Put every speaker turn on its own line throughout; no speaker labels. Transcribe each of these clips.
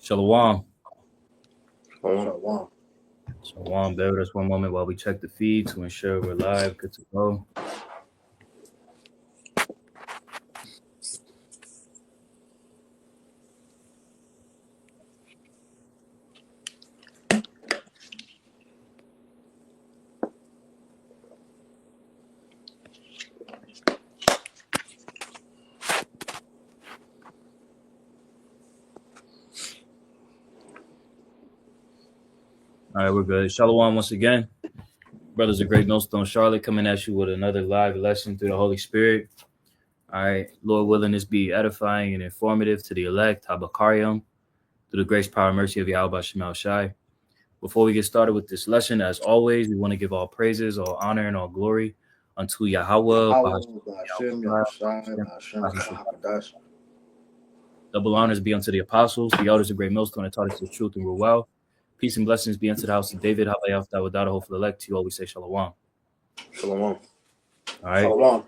Shalom.
Shalom.
Shalom. Bear with us one moment while we check the feed to ensure we're live. Good to go. All right, we're good. Shalom once again. Brothers of Great Millstone Charlotte coming at you with another live lesson through the Holy Spirit. All right, Lord willing, this be edifying and informative to the elect, Habakarium, through the grace, power, and mercy of Yahweh Shemal Shai. Before we get started with this lesson, as always, we want to give all praises, all honor, and all glory unto Yahweh. Double honors be unto the apostles, the elders of Great Millstone that taught us the truth and rule well. Peace and blessings be unto the house of David. Habayah, that without a hope for the elect, you always say shalom.
Shalom.
All right.
Shalom.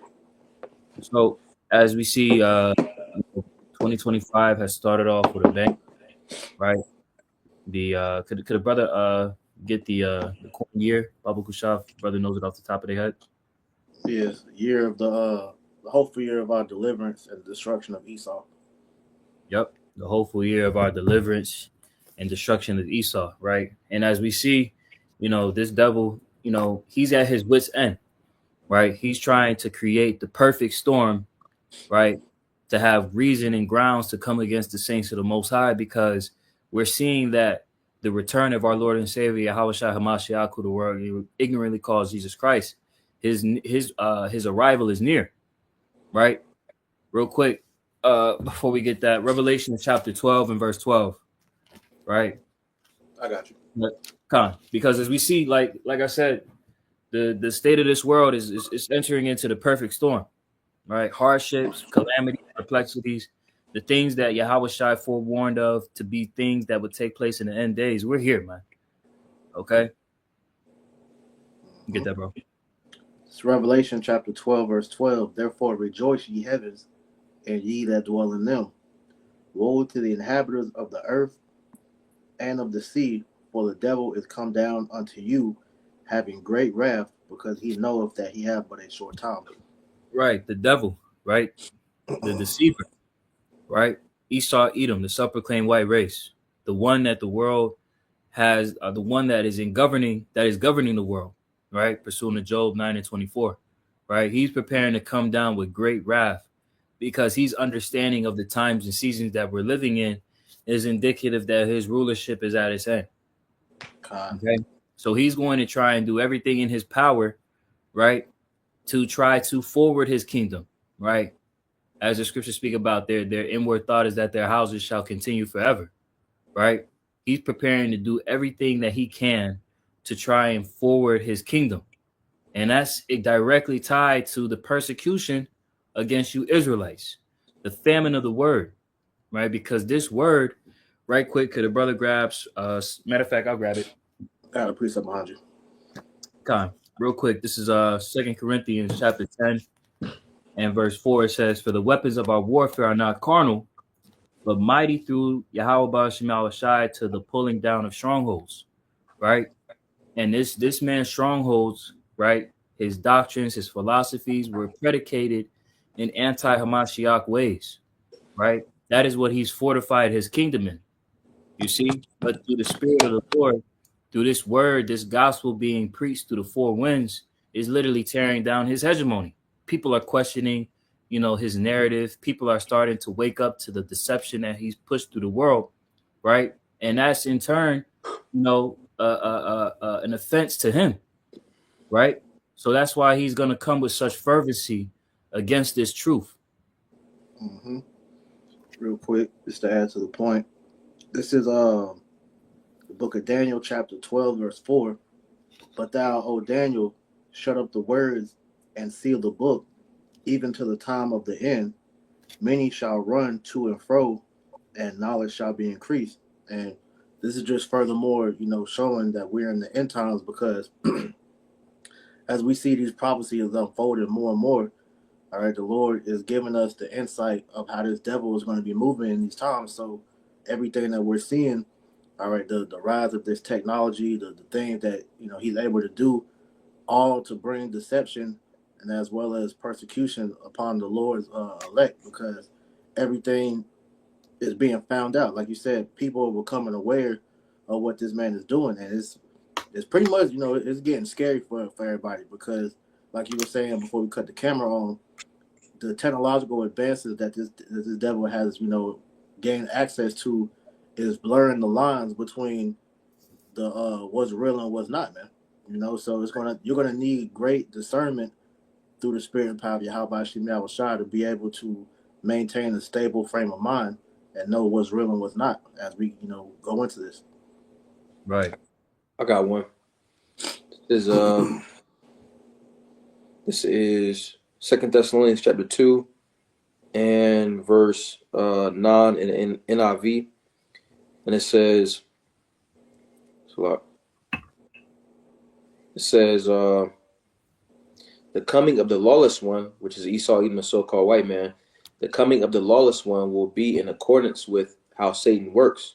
So as we see, 2025 has started off with a bang, right? The could a brother get the corn year? Babu Kushaf, brother knows it off the top of their head.
Yes, year of the hopeful year of our deliverance and the destruction of Esau.
Yep, the hopeful year of our deliverance and destruction of Esau, right? And as we see, this devil, he's at his wit's end, right? He's trying to create the perfect storm, right? To have reason and grounds to come against the saints of the Most High, because we're seeing that the return of our Lord and Savior, Yahweh Shai Hamashiach, who the world ignorantly calls Jesus Christ, his arrival is near, right? Real quick, before we get that, Revelation chapter 12 and verse 12, right?
I got you.
Because as we see, like I said, the state of this world is entering into the perfect storm, right? Hardships, calamities, perplexities, the things that Yahweh Shai forewarned of to be things that would take place in the end days. We're here, man. Okay? You get that, bro?
It's Revelation chapter 12, verse 12. Therefore rejoice, ye heavens, and ye that dwell in them. Woe to the inhabitants of the earth and of the sea, for the devil is come down unto you, having great wrath, because he knoweth that he hath but a short time.
Right, the devil, right? The deceiver, right? Esau, Edom, the self-proclaimed white race, the one that the world has, the one that is governing the world, right? Pursuing to Job 9 and 24, right? He's preparing to come down with great wrath because he's understanding of the times and seasons that we're living in is indicative that his rulership is at its end. Okay, so he's going to try and do everything in his power, right, to try to forward his kingdom, right? As the scriptures speak about, their inward thought is that their houses shall continue forever, right? He's preparing to do everything that he can to try and forward his kingdom. And that's directly tied to the persecution against you Israelites, the famine of the word, right? Because this word, right quick, could a brother grabs, matter of fact, I'll grab it.
Got a precept behind you.
Come, real quick. This is 2 Corinthians chapter 10 and verse 4. It says, for the weapons of our warfare are not carnal, but mighty through Yahweh Shemal Shai to the pulling down of strongholds, right? And this man's strongholds, right? His doctrines, his philosophies were predicated in anti-Hamashiach ways, right? That is what he's fortified his kingdom in, you see? But through the Spirit of the Lord, through this word, this gospel being preached through the four winds is literally tearing down his hegemony. People are questioning, his narrative. People are starting to wake up to the deception that he's pushed through the world, right? And that's in turn, an offense to him, right? So that's why he's going to come with such fervency against this truth.
Real quick, just to add to the point, this is the book of Daniel, chapter 12, verse 4. But thou, O Daniel, shut up the words and seal the book, even to the time of the end. Many shall run to and fro, and knowledge shall be increased. And this is just furthermore, showing that we're in the end times, because as we see these prophecies unfolding more and more, all right, the Lord is giving us the insight of how this devil is going to be moving in these times. So everything that we're seeing, all right, the rise of this technology, the things that he's able to do, all to bring deception and as well as persecution upon the Lord's elect, because everything is being found out. Like you said, people are becoming aware of what this man is doing, and it's pretty much it's getting scary for everybody because, like you were saying before we cut the camera on, the technological advances that this devil has gained access to is blurring the lines between the what's real and what's not, man. So you're gonna need great discernment through the spirit and power of Yahweh Shemel Shah to be able to maintain a stable frame of mind and know what's real and what's not as we go into this.
Right.
I got one. This is Second Thessalonians chapter 2 and verse 9 in NIV, and it says, the coming of the lawless one, which is Esau, even the so-called white man, the coming of the lawless one will be in accordance with how Satan works.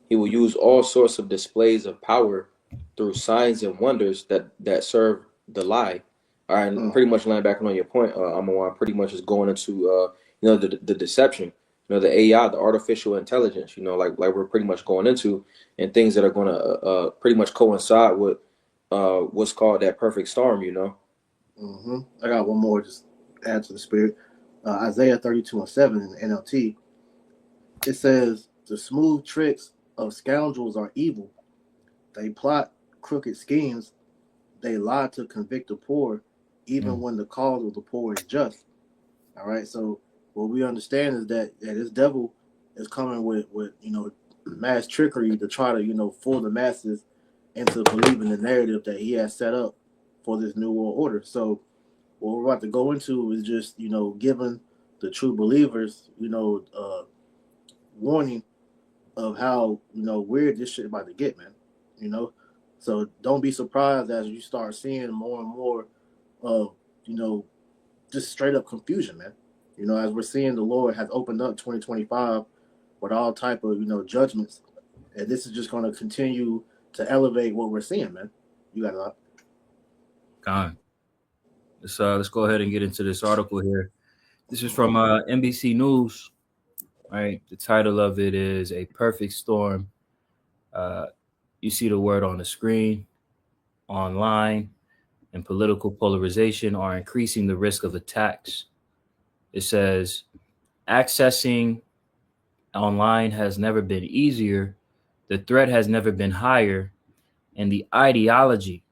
He will use all sorts of displays of power through signs and wonders that serve the lie. All right, and pretty much laying back on your point, I'm pretty much is going into the deception, the AI, the artificial intelligence, like we're pretty much going into, and things that are going to pretty much coincide with what's called that perfect storm.
I got one more, just add to the spirit. Isaiah 32:7 in the NLT, it says, "The smooth tricks of scoundrels are evil. They plot crooked schemes. They lie to convict the poor, even when the cause of the poor is just." All right. So what we understand is that this devil is coming with mass trickery to try to fool the masses into believing the narrative that he has set up for this new world order. So what we're about to go into is just giving the true believers warning of how weird this shit about to get, man. You know, so don't be surprised as you start seeing more and more of just straight up confusion, man. As we're seeing, the Lord has opened up 2025 with all type of judgments, and this is just going to continue to elevate what we're seeing, man. You got a lot.
Gone. Let's go ahead and get into this article here. This is from NBC News. Right. The title of it is "A Perfect Storm." You see the word on the screen. Online and political polarization are increasing the risk of attacks. It says accessing online has never been easier, the threat has never been higher, and the ideology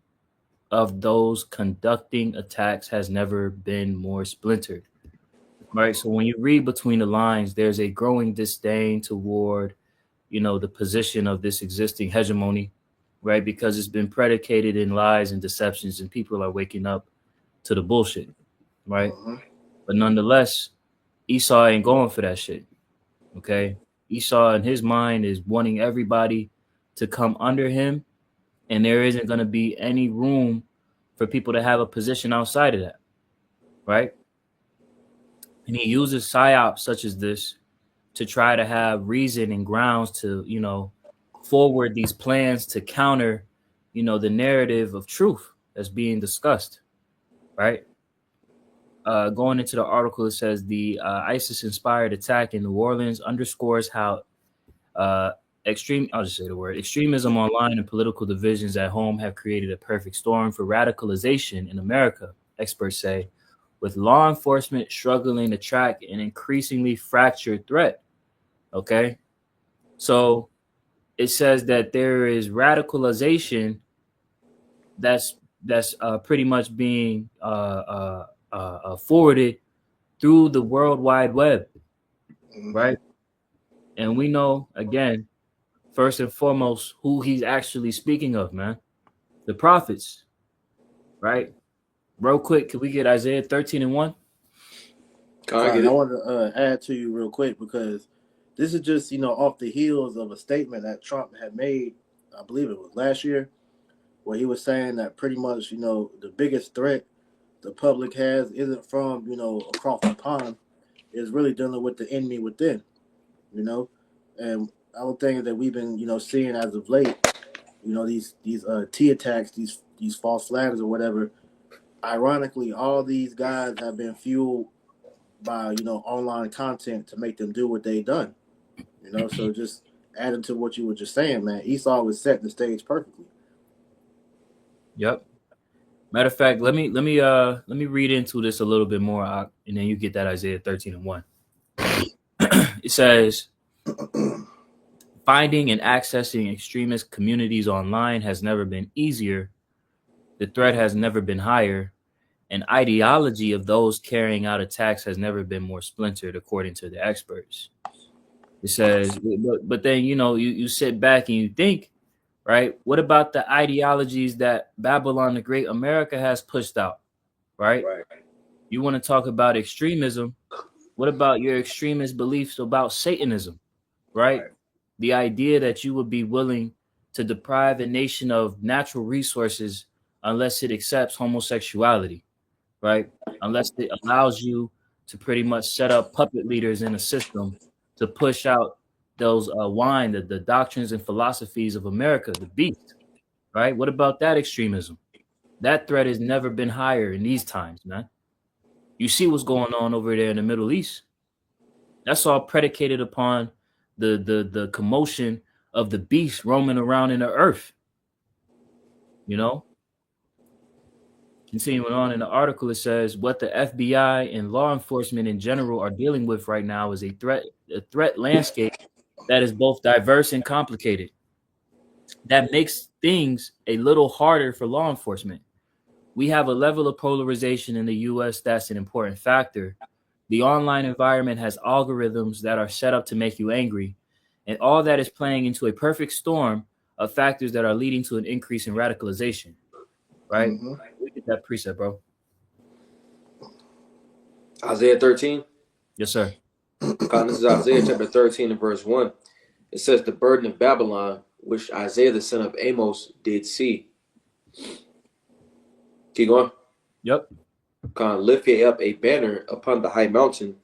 of those conducting attacks has never been more splintered. Right. So when you read between the lines, there's a growing disdain toward, the position of this existing hegemony, right? Because it's been predicated in lies and deceptions, and people are waking up to the bullshit, right?
Mm-hmm.
But nonetheless, Esau ain't going for that shit. Okay. Esau in his mind is wanting everybody to come under him, and there isn't going to be any room for people to have a position outside of that, right? And he uses psyops such as this to try to have reason and grounds to, forward these plans to counter, the narrative of truth that's being discussed, right? Going into the article, it says the ISIS-inspired attack in New Orleans underscores how I'll just say the word, extremism online and political divisions at home have created a perfect storm for radicalization in America, experts say, with law enforcement struggling to track an increasingly fractured threat. Okay. So it says that there is radicalization that's pretty much being forwarded through the World Wide Web, right? And we know, again, first and foremost, who he's actually speaking of, man. The prophets, right? Real quick, can we get Isaiah 13:1?
I want to add to you real quick because this is just off the heels of a statement that Trump had made. I believe it was last year, where he was saying that pretty much the biggest threat the public has isn't from across the pond, is really dealing with the enemy within. And other things that we've been, seeing as of late, these T attacks, these false flags or whatever. Ironically, all these guys have been fueled by online content to make them do what they done. So just adding to what you were just saying, man, Esau was setting the stage perfectly.
Yep. Matter of fact, let me read into this a little bit more, and then you get that Isaiah 13:1. It says, finding and accessing extremist communities online has never been easier. The threat has never been higher. And ideology of those carrying out attacks has never been more splintered, according to the experts. It says, but then, you sit back and you think, right? What about the ideologies that Babylon the Great America has pushed out, right?
Right.
You want to talk about extremism. What about your extremist beliefs about Satanism, right?
Right.
The idea that you would be willing to deprive a nation of natural resources unless it accepts homosexuality, right? Unless it allows you to pretty much set up puppet leaders in a system to push out those the doctrines and philosophies of America, the beast, right? What about that extremism? That threat has never been higher in these times, man. You see what's going on over there in the Middle East. That's all predicated upon the commotion of the beast roaming around in the earth. You know, continuing on in the article, it says what the FBI and law enforcement in general are dealing with right now is a threat landscape that is both diverse and complicated. That makes things a little harder for law enforcement. We have a level of polarization in the US that's an important factor. The online environment has algorithms that are set up to make you angry, and all that is playing into a perfect storm of factors that are leading to an increase in radicalization. Right?
Mm-hmm.
Look at that precept, bro.
Isaiah 13.
Yes, sir.
This is Isaiah chapter 13 and verse 1. It says, the burden of Babylon, which Isaiah the son of Amos did see. Keep going.
Yep.
Lift ye up a banner upon the high mountain,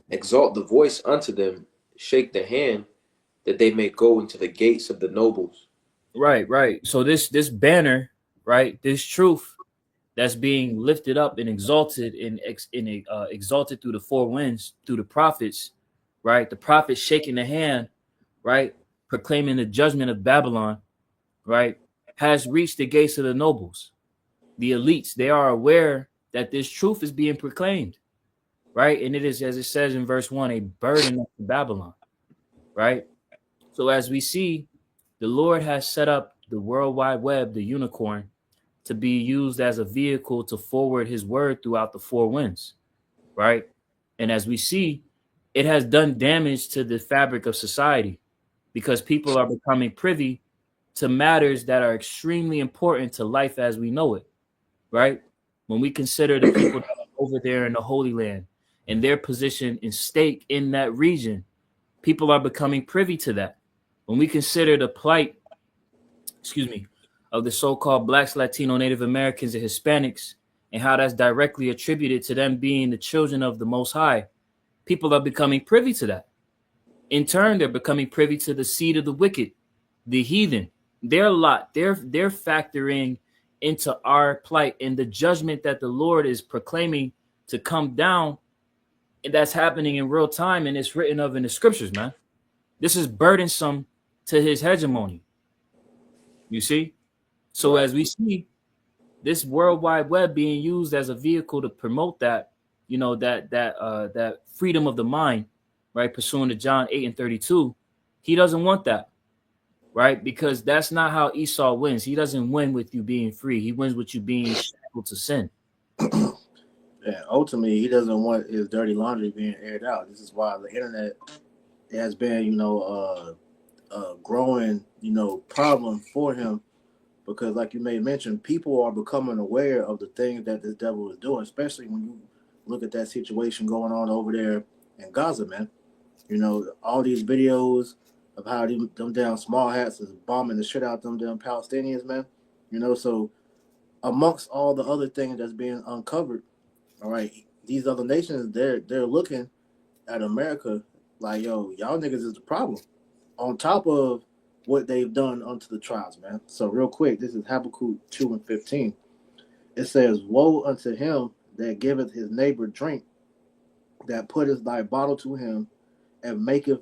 exalt the voice unto them, shake the hand, that they may go into the gates of the nobles.
Right. So this banner, right, this truth that's being lifted up and exalted exalted through the four winds, through the prophets, right? The prophets shaking the hand, right, proclaiming the judgment of Babylon, right, has reached the gates of the nobles, the elites. They are aware that this truth is being proclaimed, right? And it is, as it says in verse 1, a burden of Babylon, right? So as we see, the Lord has set up the World Wide Web, the unicorn, to be used as a vehicle to forward his word throughout the four winds, right? And as we see, it has done damage to the fabric of society because people are becoming privy to matters that are extremely important to life as we know it, right? When we consider the people that are over there in the Holy Land and their position and stake in that region, people are becoming privy to that. When we consider the plight, of the so-called Blacks, Latino, Native Americans, and Hispanics, and how that's directly attributed to them being the children of the Most High, people are becoming privy to that. In turn, they're becoming privy to the seed of the wicked, the heathen. Their lot, they're factoring into our plight and the judgment that the Lord is proclaiming to come down, and that's happening in real time, and it's written of in the scriptures, man. This is burdensome to his hegemony. You see? So as we see this World Wide Web being used as a vehicle to promote that, that freedom of the mind, right? Pursuant to John 8:32, he doesn't want that, right? Because that's not how Esau wins. He doesn't win with you being free. He wins with you being shackled to sin.
Yeah, ultimately, he doesn't want his dirty laundry being aired out. This is why the internet has been, a growing, problem for him. Because, like you may mention, people are becoming aware of the things that this devil is doing, especially when you look at that situation going on over there in Gaza, man. All these videos of how them damn small hats is bombing the shit out them damn Palestinians, man. So amongst all the other things that's being uncovered, all right, these other nations, they're looking at America like, yo, y'all niggas is the problem. on top of what they've done unto the tribes, man. So real quick, this is Habakkuk 2:15. It says, "Woe unto him that giveth his neighbor drink, that putteth thy bottle to him, and maketh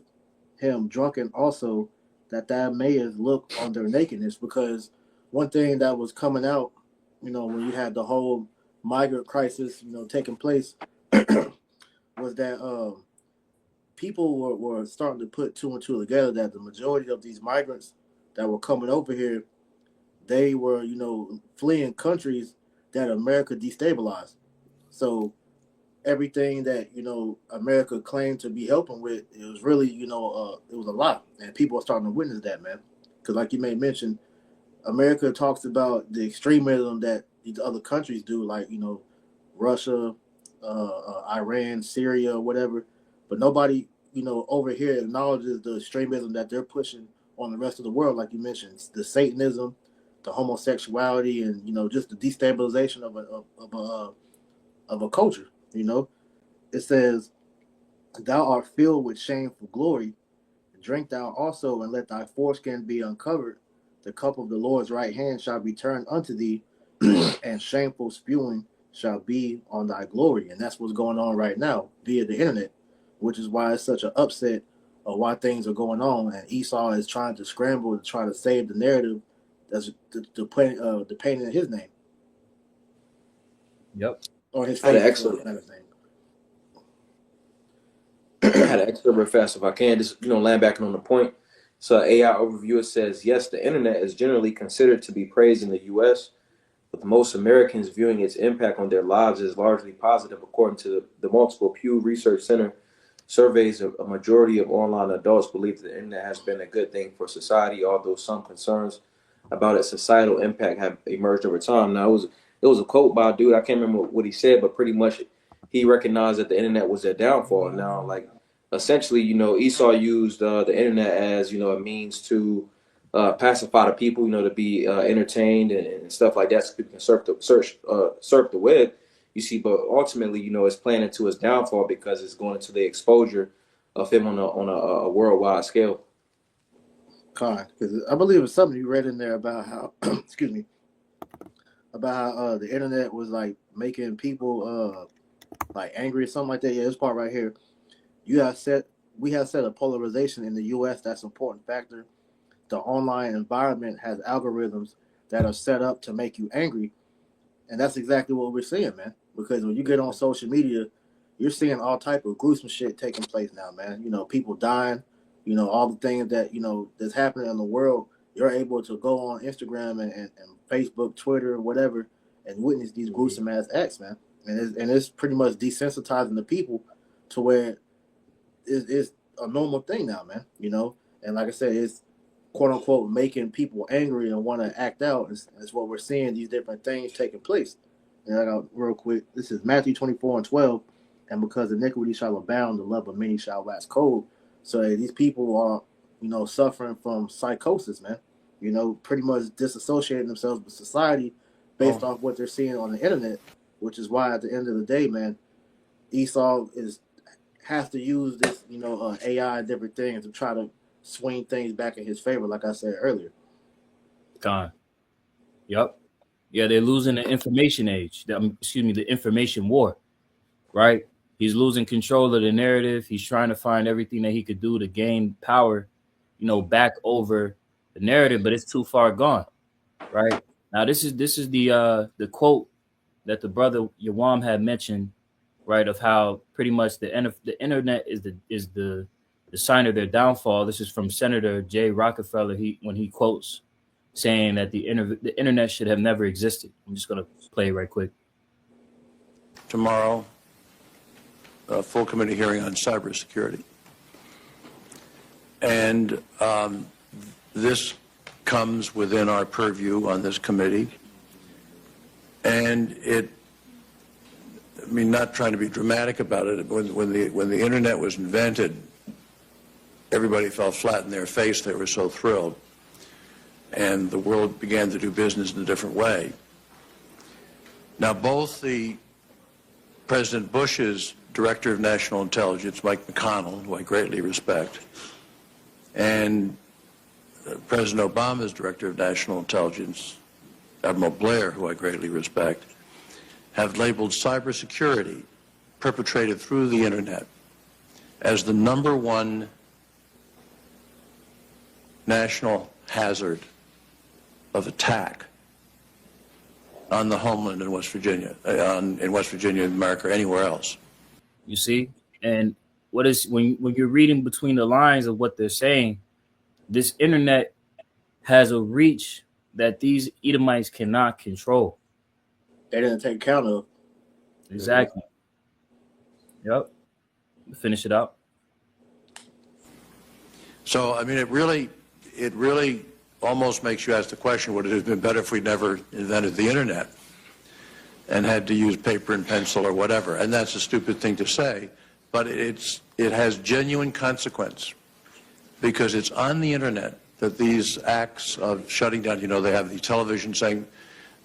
him drunken also, that thou mayest look on their nakedness." Because one thing that was coming out, when you had the whole migrant crisis, taking place, was that people were starting to put two and two together, that the majority of these migrants that were coming over here, they were, fleeing countries that America destabilized. So everything that America claimed to be helping with, it was really it was a lot, and people are starting to witness that, man. Because like you may mention, America talks about the extremism that these other countries do, like Russia, Iran, Syria, whatever, but nobody over here acknowledges the extremism that they're pushing on the rest of the world. Like you mentioned, the Satanism, the homosexuality, and just the destabilization of a culture. It says, "Thou art filled with shameful glory. Drink thou also, and let thy foreskin be uncovered. The cup of the Lord's right hand shall be turned unto thee, and shameful spewing shall be on thy glory." And that's what's going on right now via the internet, which is why it's such an upset of why things are going on. And Esau is trying to scramble to try to save the narrative that's the painting of his name.
Yep.
Or his
I had an
face,
excellent,
not his name.
I had an extra real fast if I can, just land back on the point. So AI overview, it says, yes, the internet is generally considered to be praised in the U.S., with most Americans viewing its impact on their lives as largely positive. According to the multiple Pew Research Center surveys, a majority of online adults believe that the internet has been a good thing for society, although some concerns about its societal impact have emerged over time. Now, it was a quote by a dude, I can't remember what he said, but pretty much he recognized that the internet was their downfall. Now, like, essentially, Esau used the internet as, a means to pacify the people, to be entertained and stuff like that, so people can surf the web. You see, but ultimately, it's playing into his downfall because it's going into the exposure of him on a worldwide scale.
Because I believe it's something you read in there about how, excuse me, about how the internet was like making people like angry or something like that. Yeah, this part right here. We have set a polarization in the U.S. That's an important factor. The online environment has algorithms that are set up to make you angry, and that's exactly what we're seeing, man. Because when you get on social media, you're seeing all type of gruesome shit taking place now, man. People dying. All the things that that's happening in the world. You're able to go on Instagram and Facebook, Twitter, whatever, and witness these gruesome ass acts, man. And it's pretty much desensitizing the people to where it's a normal thing now, man. And like I said, it's quote unquote making people angry and want to act out. Is what we're seeing, these different things taking place. And I got real quick. This is Matthew 24:12, and because iniquity shall abound, the love of many shall wax cold. So these people are, suffering from psychosis, man. Pretty much disassociating themselves with society based off what they're seeing on the internet, which is why at the end of the day, man, Esau has to use this, AI and different things to try to swing things back in his favor, like I said earlier.
Gone. Yep. Yeah, they're losing the information age. The information war. Right. He's losing control of the narrative. He's trying to find everything that he could do to gain power, back over the narrative, but it's too far gone. Right. Now this is the quote that the brother Yawam had mentioned, right, of how pretty much the internet is the sign of their downfall. This is from Senator Jay Rockefeller. When he quotes saying that the internet should have never existed. I'm just gonna play it right quick.
Tomorrow, a full committee hearing on cybersecurity, and this comes within our purview on this committee, and not trying to be dramatic about it, when the internet was invented, everybody fell flat in their face. They were so thrilled, and the world began to do business in a different way. Now, both the President Bush's Director of National Intelligence, Mike McConnell, who I greatly respect, And President Obama's Director of National Intelligence, Admiral Blair, who I greatly respect, have labeled cybersecurity perpetrated through the internet as the #1 national hazard of attack on the homeland in West Virginia, America, or anywhere else.
You see, and what is when you're reading between the lines of what they're saying, this internet has a reach that these Edomites cannot control.
They didn't take account of.
Exactly. Yep. Finish it out.
So, I mean, it really almost makes you ask the question, would it have been better if we never invented the internet and had to use paper and pencil or whatever? And that's a stupid thing to say, but it has genuine consequence, because it's on the internet that these acts of shutting down, they have the television saying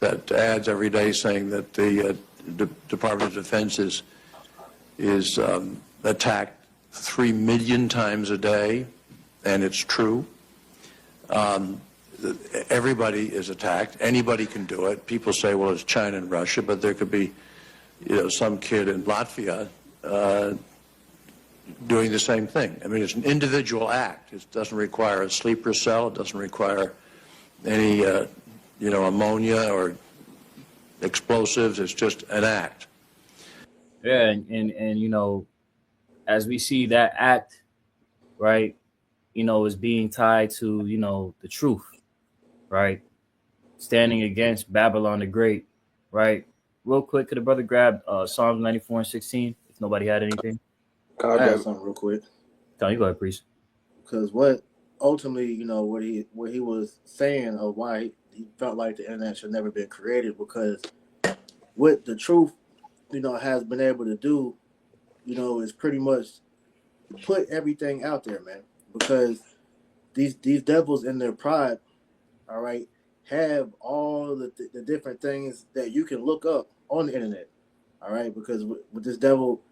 that, ads every day saying that the Department of Defense is attacked 3 million times a day, and it's true. Everybody is attacked. Anybody can do it. People say, well, it's China and Russia, but there could be, some kid in Latvia doing the same thing. I mean, it's an individual act. It doesn't require a sleeper cell. It doesn't require any, ammonia or explosives. It's just an act.
Yeah, and as we see that act, right, is being tied to, the truth, right? Standing against Babylon the Great, right? Real quick, could a brother grab Psalms 94:16 if nobody had anything?
I have something real quick.
Tell you go ahead, priest.
Because what ultimately, what he was saying of why he felt like the internet should never been created, because what the truth, has been able to do, is pretty much put everything out there, man. Because these devils in their pride, all right, have all the different things that you can look up on the internet, all right. Because with this devil,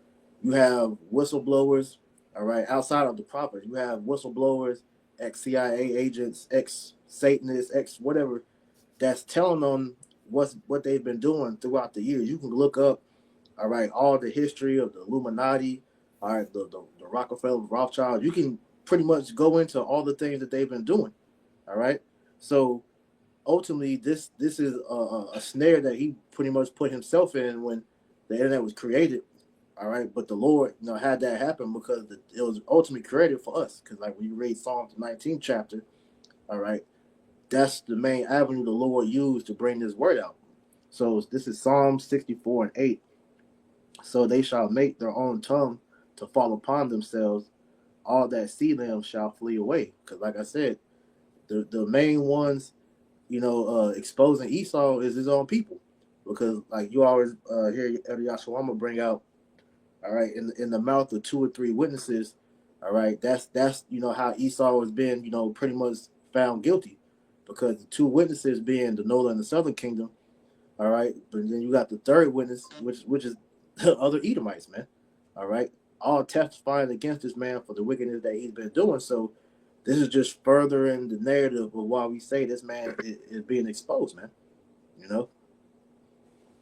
you have whistleblowers, all right. Outside of the prophets, you have whistleblowers, ex-CIA agents, ex-Satanists, ex-whatever, that's telling them what they've been doing throughout the years. You can look up, all right, all the history of the Illuminati, all right, the Rockefeller, Rothschild. You can pretty much go into all the things that they've been doing, all right. So ultimately, this is a snare that he pretty much put himself in when the internet was created, all right. But the Lord, had that happen because it was ultimately created for us. Because like when you read Psalms 19 chapter, all right, that's the main avenue the Lord used to bring this word out. So this is Psalm 64:8. So they shall make their own tongue to fall upon themselves. All that see them shall flee away. Because like I said, the main ones, exposing Esau is his own people. Because like you always hear Elder Yashawama bring out, all right, in the mouth of 2 or 3 witnesses, all right, that's how Esau has been, pretty much found guilty. Because the 2 witnesses being the northern and the southern kingdom, all right, but then you got the 3rd witness, which is the other Edomites, man, all right, all testifying against this man for the wickedness that he's been doing. So this is just furthering the narrative of why we say this man is being exposed, man.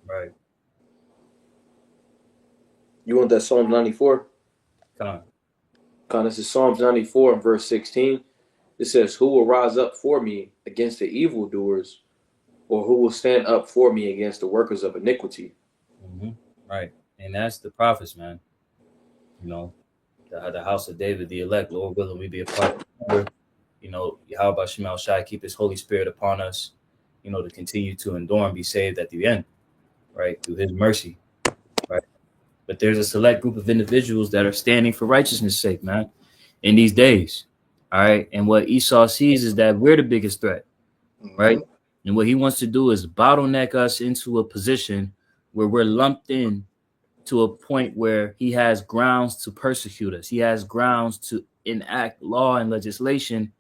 Right.
You want that Psalm 94?
Come
Con, this is Psalms 94 and verse 16. It says, who will rise up for me against the evildoers, or who will stand up for me against the workers of iniquity?
Mm-hmm. Right. And that's the prophets, man. The house of David, the elect, Lord willing, we be a part of it. Yahweh Shemal Shai, keep his Holy Spirit upon us, to continue to endure and be saved at the end, right? Through his mercy, right? But there's a select group of individuals that are standing for righteousness' sake, man, in these days, all right? And what Esau sees is that we're the biggest threat, right? And what he wants to do is bottleneck us into a position where we're lumped in to a point where he has grounds to persecute us. He has grounds to enact law and legislation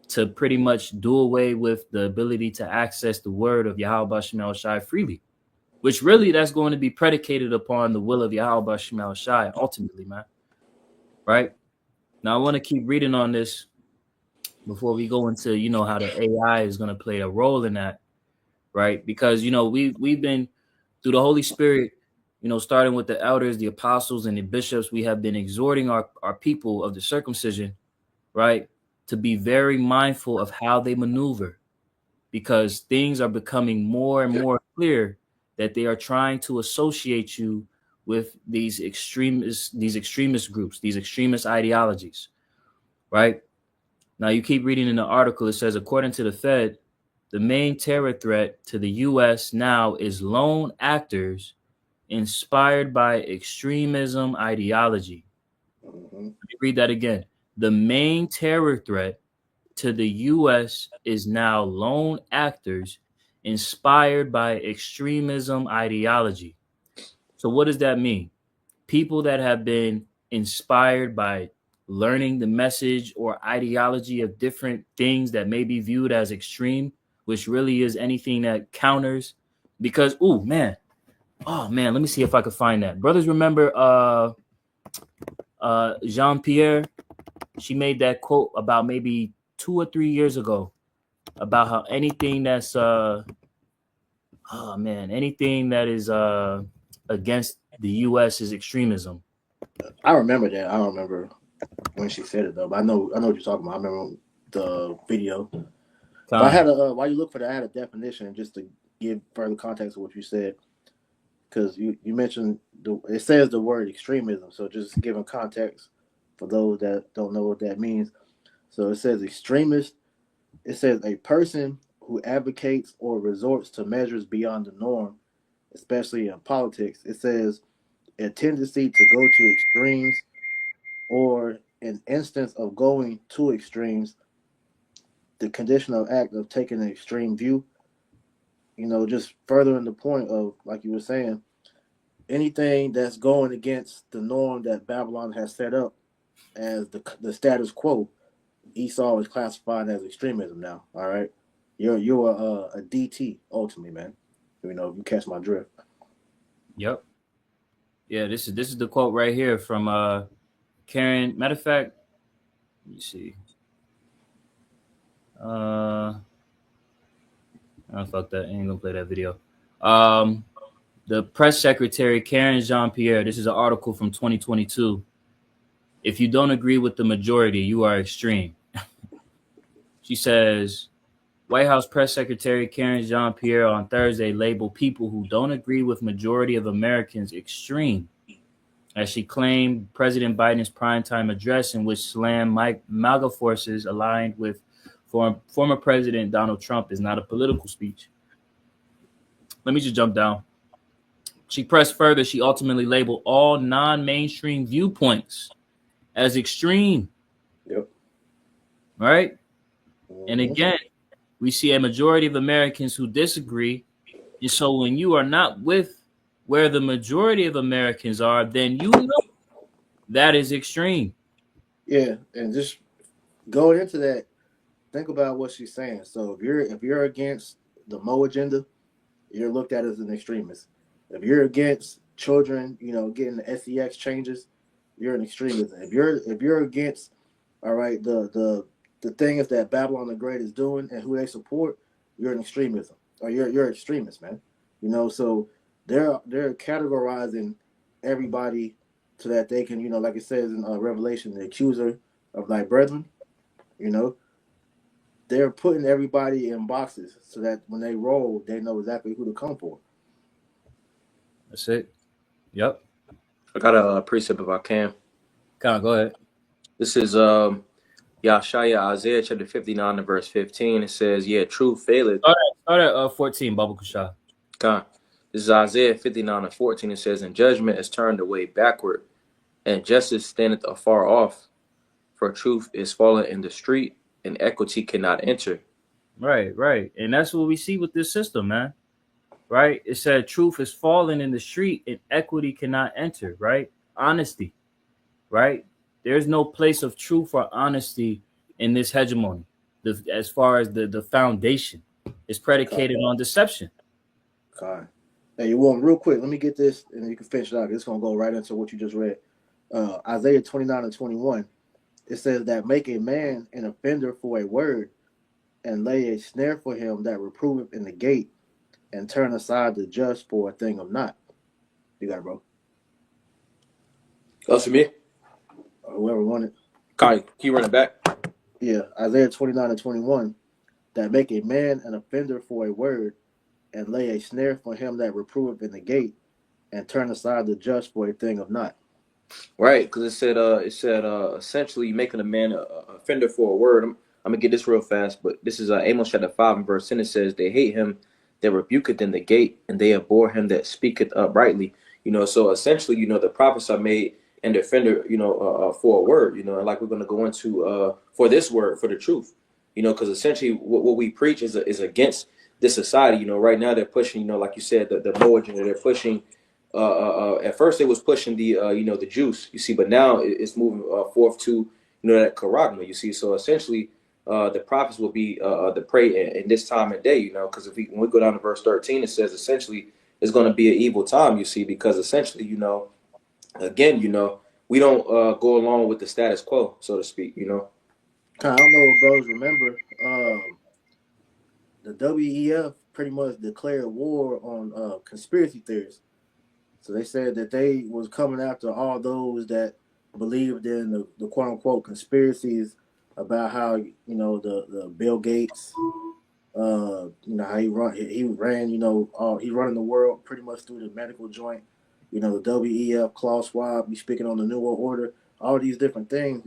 to pretty much do away with the ability to access the word of Yahweh Shemal Shai freely, which really that's going to be predicated upon the will of Yahweh Shemal Shai ultimately, man. Right? Now I want to keep reading on this, before we go into, how the AI is going to play a role in that, right? Because we've been through the Holy Spirit, starting with the elders, the apostles, and the bishops, we have been exhorting our people of the circumcision, right, to be very mindful of how they maneuver, because things are becoming more and more clear that they are trying to associate you with these extremist groups, these extremist ideologies, right? Now you keep reading in the article, it says, according to the Fed, the main terror threat to the US now is lone actors inspired by extremism ideology.
Mm-hmm.
Let me read that again. The main terror threat to the US is now lone actors inspired by extremism ideology. So, what does that mean? People that have been inspired by learning the message or ideology of different things that may be viewed as extreme, which really is anything that counters. Because, oh man, let me see if I could find that. Brothers, remember Jean Pierre? She made that quote about maybe 2 or 3 years ago about how anything that's anything that is against the US is extremism.
I remember that. I don't remember when she said it though, but I know what you're talking about. I remember the video. But I
Time.
had a while you look for that, I had a definition just to give further context of what you said, because you mentioned it says the word extremism, so just giving context for those that don't know what that means. So it says extremist. It says a person who advocates or resorts to measures beyond the norm, especially in politics. It says a tendency to go to extremes or an instance of going to extremes, the conditional act of taking an extreme view. Just furthering the point of, like you were saying, anything that's going against the norm that Babylon has set up as the status quo, Esau is classified as extremism now. All right, you're a DT ultimately, man. If you catch my drift.
Yep. Yeah, this is the quote right here from Karen. Matter of fact, let me see. Uh oh, fuck that. I ain't gonna play that video. Um the press secretary Karen Jean Pierre. This is an article from 2022. If you don't agree with the majority, you are extreme. She says White House press secretary Karen Jean Pierre on Thursday labeled people who don't agree with majority of Americans extreme, as she claimed President Biden's primetime address, in which slammed MAGA forces aligned with former President Donald Trump, is not a political speech. Let me just jump down. She pressed further. She ultimately labeled all non-mainstream viewpoints as extreme,
Yep.
right? And
Mm-hmm.
again, we see a majority of Americans who disagree. And so when you are not with where the majority of Americans are, then you know that is extreme.
Yeah, and just going into that, think about what she's saying. So if you're against the Mo agenda, you're looked at as an extremist. If you're against children, getting the sex changes, you're an extremist. If you're against, all right, the things that Babylon the Great is doing and who they support, you're an extremism, or you're an extremist, man. So they're categorizing everybody so that they can, like it says in Revelation, the accuser of thy brethren. You know, they're putting everybody in boxes so that when they roll, they know exactly who to come for.
That's it. Yep.
I got a precept if I can.
Kind of go ahead.
This is Yashaya Isaiah chapter 59 and verse 15. It says, yeah, truth faileth.
Start at 14, Baba Kusha.
God. This is Isaiah 59 and 14. It says, and judgment is turned away backward, and justice standeth afar off. For truth is fallen in the street, and equity cannot enter.
Right, right. And that's what we see with this system, man. Right? It said truth is falling in the street and equity cannot enter, right? Honesty, right? There's no place of truth or honesty in this hegemony. As far as the foundation is
God,
predicated on deception.
God. Hey, you want real quick? Let me get this, and then you can finish it out. It's gonna go right into what you just read. Isaiah 29 and 21. It says that make a man an offender for a word, and lay a snare for him that reproveth in the gate, and turn aside the just for a thing of not. You got it, bro.
That's for me.
Or whoever wanted.
Kai, can you run it back?
Yeah, Isaiah 29:21. That make a man an offender for a word, and lay a snare for him that reproveth in the gate, and turn aside the just for a thing of not.
Right, because it said essentially making a man a offender for a word. I'm gonna get this real fast, but this is Amos chapter 5 and verse 10. It says, "They hate him that rebuketh in the gate, and they abhor him that speaketh uprightly." So essentially, the prophets are made an offender, for a word, and like we're gonna go into for this word, for the truth, because essentially what we preach is against this society. Right now they're pushing, like you said, the Moed, they're pushing at first it was pushing the the juice, you see, but now it's moving forth to that charagma, you see. So essentially, the prophets will be the prey in this time and day, because when we go down to verse 13, it says essentially it's going to be an evil time, you see, because essentially, again, we don't go along with the status quo, so to speak.
I don't know if bros remember. The WEF pretty much declared war on conspiracy theories. So they said that they was coming after all those that believed in the quote unquote conspiracies about how the Bill Gates, how he ran, he's running the world pretty much through the medical joint. The WEF, Klaus Schwab, you speaking on the New World Order, all these different things.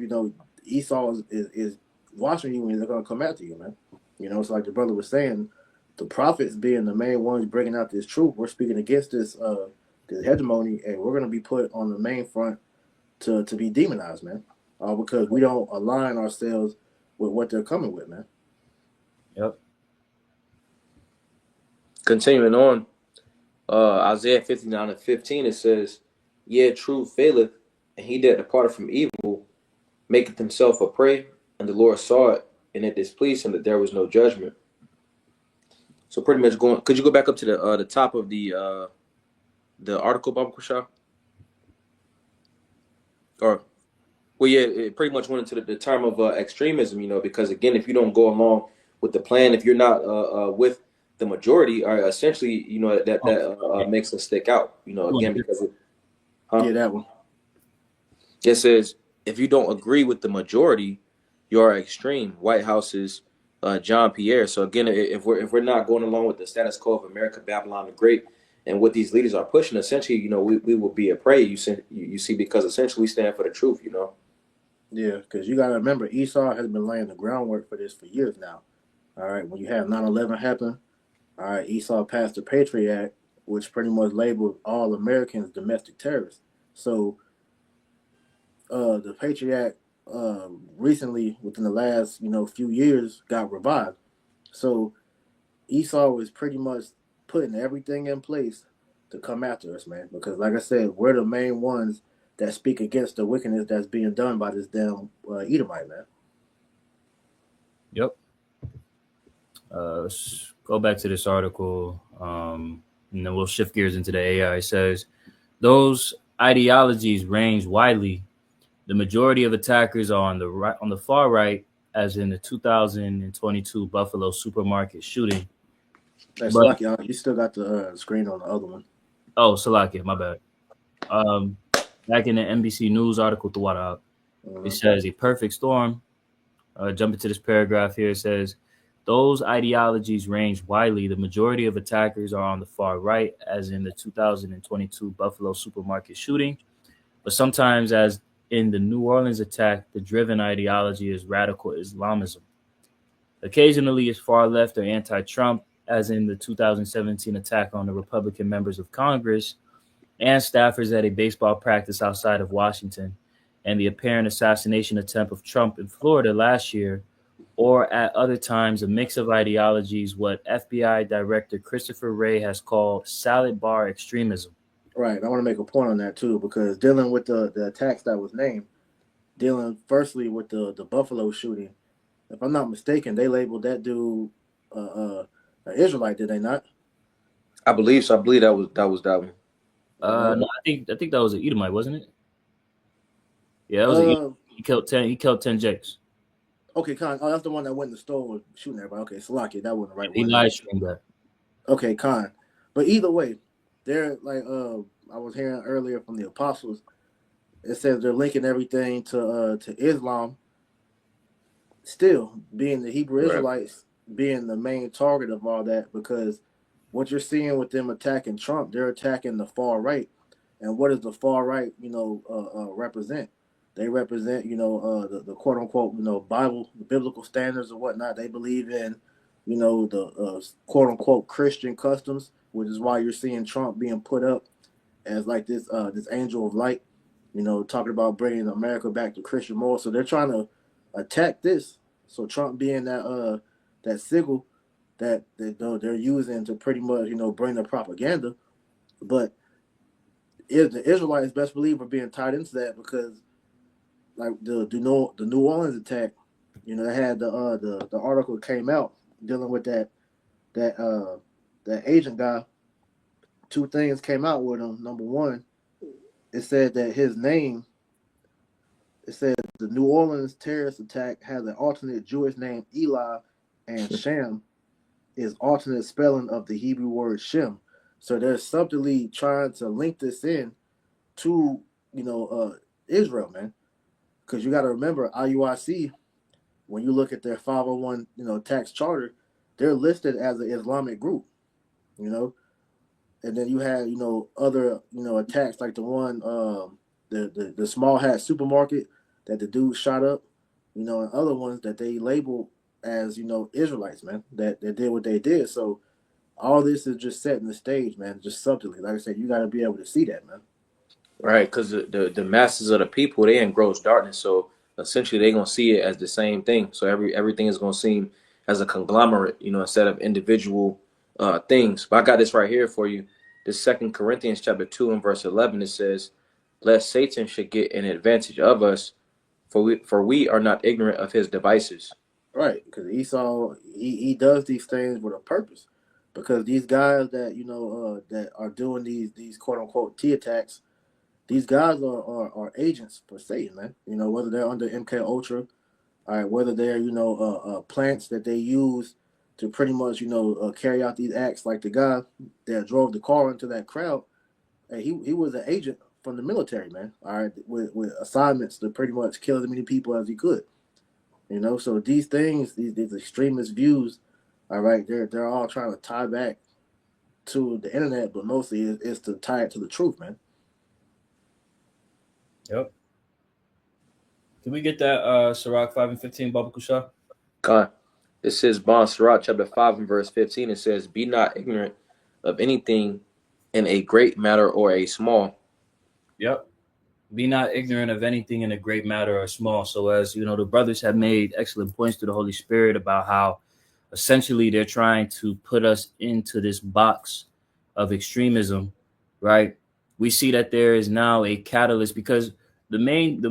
Esau is watching you and they're gonna come after you, man. It's like the brother was saying, the prophets being the main ones bringing out this truth. We're speaking against this hegemony, and we're gonna be put on the main front to be demonized, man. All because we don't align ourselves with what they're coming with, man.
Yep.
Continuing on, Isaiah 59:15, it says, "Yea, truth faileth, and he that departed from evil maketh himself a prey, and the Lord saw it, and it displeased him that there was no judgment." So pretty much going. Could you go back up to the top of the article, Baba Kushah? Or well, yeah, it pretty much went into the term of extremism, because again, if you don't go along with the plan, if you're not with the majority, or essentially, that makes us stick out, again, because
Yeah, that one.
it says if you don't agree with the majority, you are extreme. White House's John Pierre. So again, if we're not going along with the status quo of America, Babylon the Great, and what these leaders are pushing, essentially, we will be a prey. You see, because essentially we stand for the truth.
Yeah, because you got to remember, Esau has been laying the groundwork for this for years now. All right, when you have 9/11 happen, all right, Esau passed the Patriot Act, which pretty much labeled all Americans domestic terrorists. So the Patriot Act recently, within the last few years, got revived. So Esau was pretty much putting everything in place to come after us, man. Because like I said, we're the main ones that speak against the wickedness that's being done by this damn Edomite, man.
Yep. Let's go back to this article, and then we'll shift gears into the AI. It says those ideologies range widely. The majority of attackers are on the right, on the far right, as in the 2022 Buffalo supermarket shooting.
That's
But
lucky. You still got the screen on the other one.
oh, Salakia, my bad. Um, Back in the NBC News article, it says a perfect storm. Jump into this paragraph here. It says those ideologies range widely. The majority of attackers are on the far right, as in the 2022 Buffalo supermarket shooting. But sometimes, as in the New Orleans attack, the driven ideology is radical Islamism. Occasionally, it's far left or anti Trump, as in the 2017 attack on the Republican members of Congress and staffers at a baseball practice outside of Washington, and the apparent assassination attempt of Trump in Florida last year, or at other times, a mix of ideologies, what FBI Director Christopher Wray has called salad bar extremism.
Right. I want to make a point on that too, because dealing with the attacks that was named, dealing firstly with the Buffalo shooting, if I'm not mistaken, they labeled that dude an Israelite, did they not?
I believe so. I believe that one.
Uh,
No, I think that was an Edomite, wasn't it? Yeah, that was an
uh,
Edomite. He killed 10. He killed 10 Jakes.
Okay, Khan. Oh, that's the one that went in the store and shooting everybody. Okay, Salaki, that wasn't the right
He
one.
live streamed that.
Okay, Khan. But either way, they're like I was hearing earlier from the apostles. It says they're linking everything to Islam. Still, being the Hebrew
Right.
Israelites being the main target of all that, because what you're seeing with them attacking Trump, they're attacking the far right. And what does the far right, represent? They represent, the quote unquote, Bible, the biblical standards and whatnot. They believe in, the quote unquote Christian customs, which is why you're seeing Trump being put up as like this angel of light, talking about bringing America back to Christian morals. So they're trying to attack this. So Trump being that signal that they're using to pretty much bring the propaganda, but is the Israelites best believe are being tied into that because like the New Orleans attack, they had the article came out dealing with that that agent guy. Two things came out with him. Number one, it said that his name. It said the New Orleans terrorist attack has an alternate Jewish name Eli, and Shem is alternate spelling of the Hebrew word Shem. So they're subtly trying to link this in to Israel, man. Because you got to remember IUIC, when you look at their 501 tax charter, they're listed as an Islamic group, you know. And then you had other attacks like the one the small hat supermarket that the dude shot up, and other ones that they labeled as Israelites, man, that did what they did. So all this is just setting the stage, man, just subtly. Like I said, you got to be able to see that, man.
Right, because the masses of the people, they in gross darkness, so essentially they gonna see it as the same thing. So everything is gonna seem as a conglomerate, instead of individual things. But I got this right here for you. This Second Corinthians chapter 2 and verse 11, it says, "Lest Satan should get an advantage of us, for we are not ignorant of his devices."
Right, because Esau he does these things with a purpose, because these guys that are doing these quote unquote T attacks, these guys are agents for Satan, man. Whether they're under MK Ultra, all right, whether they're plants that they use to pretty much carry out these acts, like the guy that drove the car into that crowd. Hey, he was an agent from the military, man. All right, with assignments to pretty much kill as many people as he could. So these things, these extremist views, all right, they're all trying to tie back to the internet, but mostly is to tie it to the truth, man.
Yep. Can we get that Sirach 5 and 15, Baba Kusha?
God, this is Bon Sirach chapter 5 and verse 15. It says, "Be not ignorant of anything in a great matter or a small."
Yep. Be not ignorant of anything in a great matter or small. So as the brothers have made excellent points to the Holy Spirit about how essentially they're trying to put us into this box of extremism, right? We see that there is now a catalyst, because the main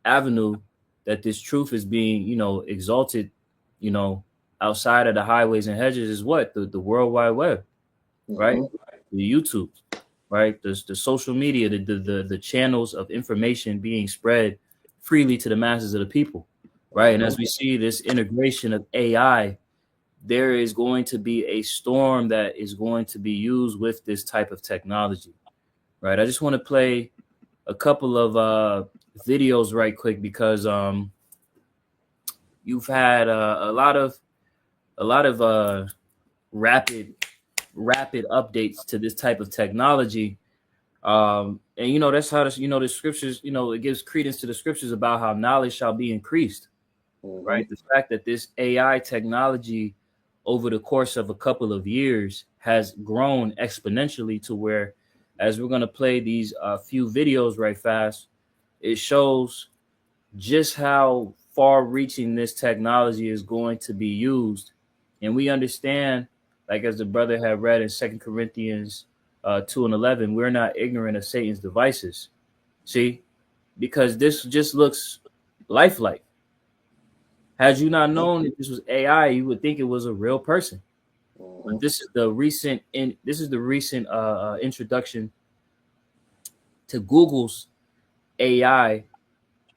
avenue that this truth is being exalted, outside of the highways and hedges is what the World Wide Web, right?
Mm-hmm.
The YouTube, right? The social media, the channels of information being spread freely to the masses of the people, right? And as we see this integration of AI, there is going to be a storm that is going to be used with this type of technology, right? I just want to play a couple of videos right quick, because you've had a lot of rapid updates to this type of technology. And that's how the scriptures, it gives credence to the scriptures about how knowledge shall be increased,
Mm-hmm.
right? The fact that this AI technology over the course of a couple of years has grown exponentially to where, as we're going to play these few videos right fast, it shows just how far reaching this technology is going to be used. And we understand, like as the brother had read in 2 Corinthians 2 and 11, we're not ignorant of Satan's devices. See, because this just looks lifelike. Had you not known that this was AI, you would think it was a real person.
Mm-hmm.
But this is the recent introduction to Google's AI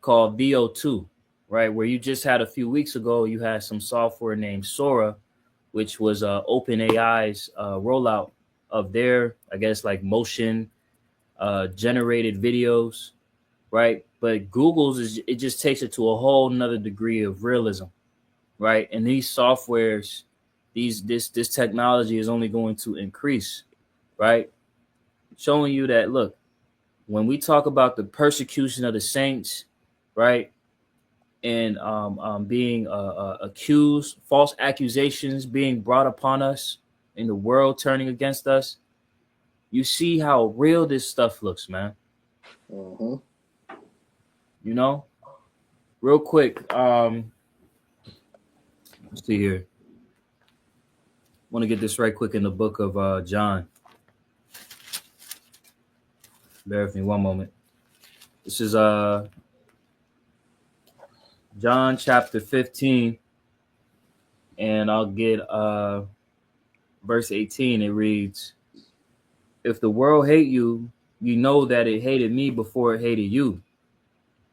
called VO2, right? Where you just had a few weeks ago, you had some software named Sora, which was OpenAI's rollout of their, I guess, like motion generated videos, right? But Google's is it just takes it to a whole nother degree of realism, right? And these softwares, this technology is only going to increase, right? Showing you that look, when we talk about the persecution of the saints, right, and being accused, false accusations being brought upon us, and the world turning against us, you see how real this stuff looks, man.
Mm-hmm.
You know, real quick. Let's see here. Want to get this right quick in the book of John. Bear with me one moment. This is John chapter 15, and I'll get verse 18. It reads, "If the world hate you, you know that it hated me before it hated you.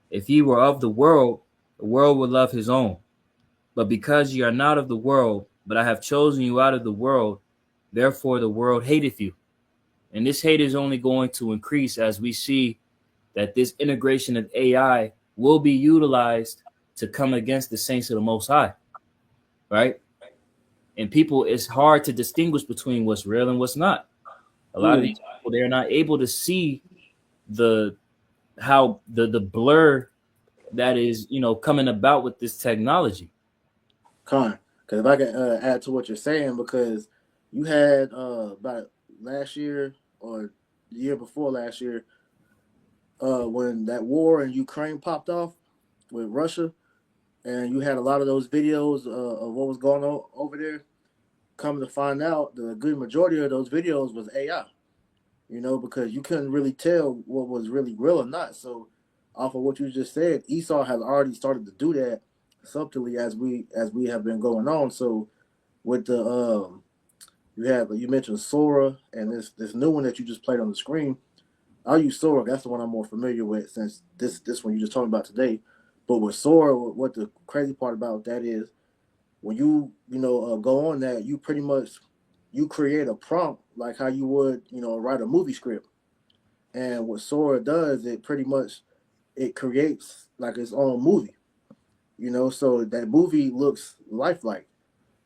If ye were of the world would love his own. But because ye are not of the world, but I have chosen you out of the world, therefore the world hateth you." And this hate is only going to increase as we see that this integration of AI will be utilized to come against the saints of the Most High, right? And people, it's hard to distinguish between what's real and what's not. A lot of
Mm.
these people, they're not able to see the how the blur that is, coming about with this technology.
Con, because if I can add to what you're saying, because you had about last year or the year before last year, when that war in Ukraine popped off with Russia, and you had a lot of those videos of what was going on over there. Come to find out, the good majority of those videos was AI. Because you couldn't really tell what was really real or not. So, off of what you just said, Esau has already started to do that subtly as we have been going on. So, with the you mentioned Sora and this new one that you just played on the screen. I'll use Sora. That's the one I'm more familiar with since this one you just talking about today. But with Sora, what the crazy part about that is when you go on that, you pretty much you create a prompt like how you would write a movie script. And what Sora does, it pretty much it creates like its own movie. So that movie looks lifelike.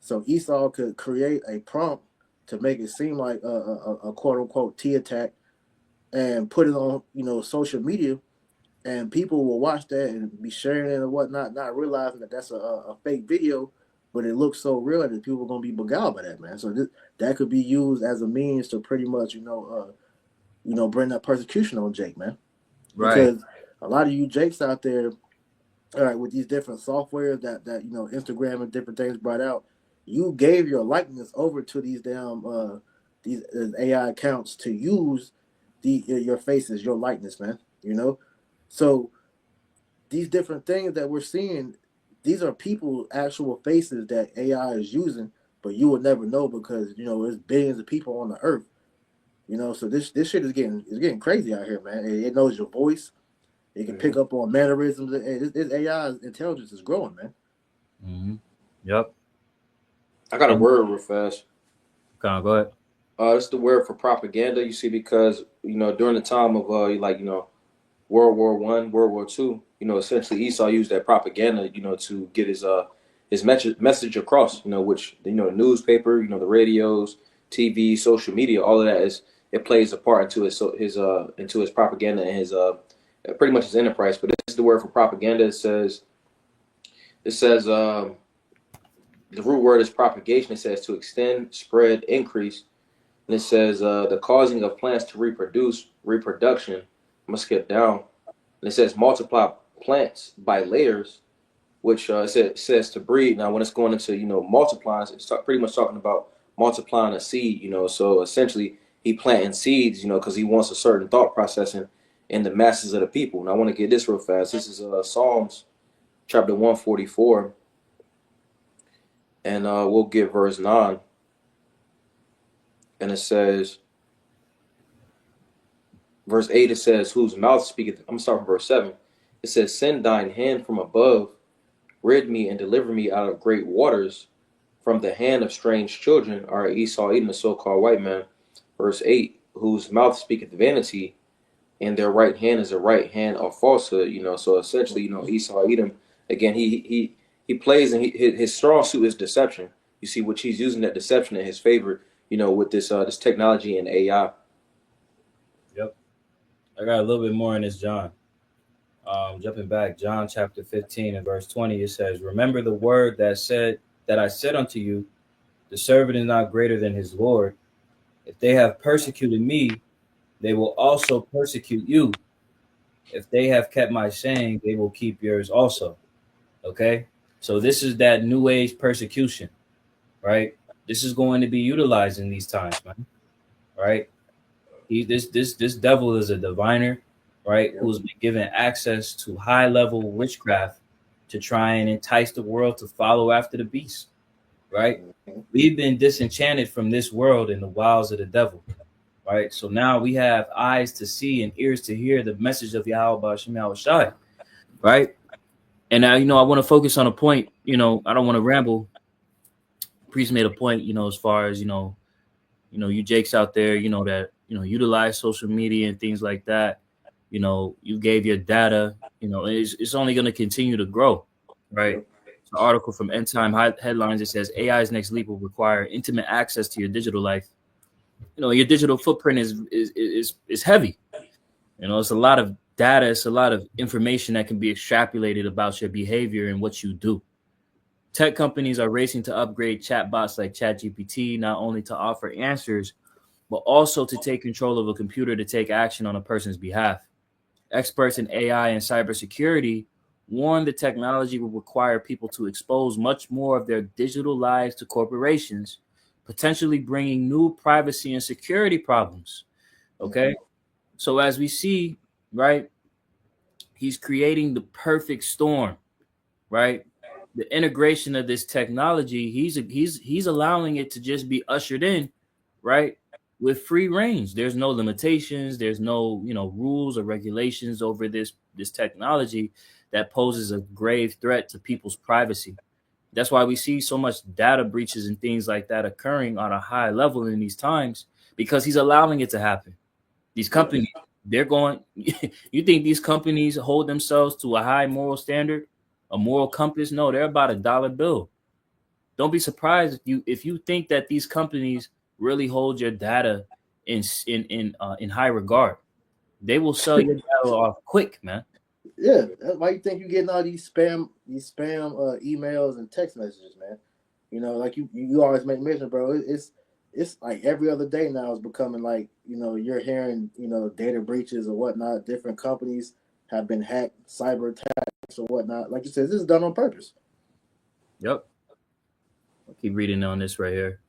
So Esau could create a prompt to make it seem like a quote unquote T attack and put it on social media, and people will watch that and be sharing it and whatnot, not realizing that that's a fake video, but it looks so real that people are gonna be beguiled by that, man. So that could be used as a means to pretty much bring that persecution on Jake, man,
Right.
because a lot of you Jakes out there, all right, with these different softwares that Instagram and different things brought out, you gave your likeness over to these damn these AI accounts to use your faces, your likeness, man. So these different things that we're seeing, these are people actual faces that AI is using, but you will never know because there's billions of people on the earth. So this shit is getting crazy out here, man. It knows your voice. It can
Mm-hmm.
pick up on mannerisms. This AI intelligence is growing, man.
Mm-hmm. Yep.
I got a
And
word real fast.
go ahead.
It's the word for propaganda. You see, because during the time of World War One, World War Two, essentially Esau used that propaganda, to get his message across. Which the newspaper, the radios, TV, social media, all of that it plays a part into his propaganda and his pretty much his enterprise. But this is the word for propaganda. It says the root word is propagation. It says to extend, spread, increase. And it says the causing of plants to reproduction. I'm gonna skip down. And it says multiply plants by layers, which says to breed. Now, when it's going into multiplying, it's pretty much talking about multiplying a seed. So essentially he planting seeds. Because he wants a certain thought processing in the masses of the people. And I want to get this real fast. This is Psalms chapter 144, and we'll get verse 9, and it says, verse 8, it says, whose mouth speaketh. I'm going to start from verse 7. It says, send thine hand from above, rid me and deliver me out of great waters, from the hand of strange children. All right, Esau, Edom, the so-called white man. Verse 8, whose mouth speaketh vanity, and their right hand is a right hand of falsehood. So essentially, Esau, Edom, again, he plays, and his strong suit is deception. You see, which he's using that deception in his favor, with this technology and AI.
Yep. I got a little bit more in this John. Jumping back, John chapter 15 and verse 20, it says, remember the word that I said unto you, the servant is not greater than his Lord. If they have persecuted me, they will also persecute you. If they have kept my saying, they will keep yours also. Okay? So this is that new age persecution, right? This is going to be utilized in these times, man. Right? This devil is a diviner, right? Who's been given access to high level witchcraft to try and entice the world to follow after the beast, right? We've been disenchanted from this world and the wiles of the devil, right? So now we have eyes to see and ears to hear the message of Yahweh Ba'ashem Yahushai, right? And now, I want to focus on a point, I don't want to ramble. Priest made a point, as far as, you Jakes out there, that, utilize social media and things like that. You gave your data, it's only going to continue to grow, right? It's an article from End Time Headlines. It says AI's next leap will require intimate access to your digital life. Your digital footprint is heavy. It's a lot of data. It's a lot of information that can be extrapolated about your behavior and what you do. Tech companies are racing to upgrade chatbots like ChatGPT, not only to offer answers, but also to take control of a computer to take action on a person's behalf. Experts in AI and cybersecurity warn the technology will require people to expose much more of their digital lives to corporations, potentially bringing new privacy and security problems. Okay. So as we see, right, he's creating the perfect storm, right? The integration of this technology, he's allowing it to just be ushered in, right, with free range. There's no limitations. There's no rules or regulations over this technology that poses a grave threat to people's privacy. That's why we see so much data breaches and things like that occurring on a high level in these times, because he's allowing it to happen. These companies, they're going. You think these companies hold themselves to a high moral standard? A moral compass? No, they're about $1 bill. Don't be surprised if you think that these companies really hold your data in high regard. They will sell your data off quick, man.
Yeah, that's why you think you're getting all these spam emails and text messages, man. Like you always make mention, bro. It's like every other day now is becoming like, you're hearing, data breaches or whatnot. Different companies have been hacked, cyber attacks or whatnot. Like you said, this is done on purpose.
Yep. I'll keep reading on this right here.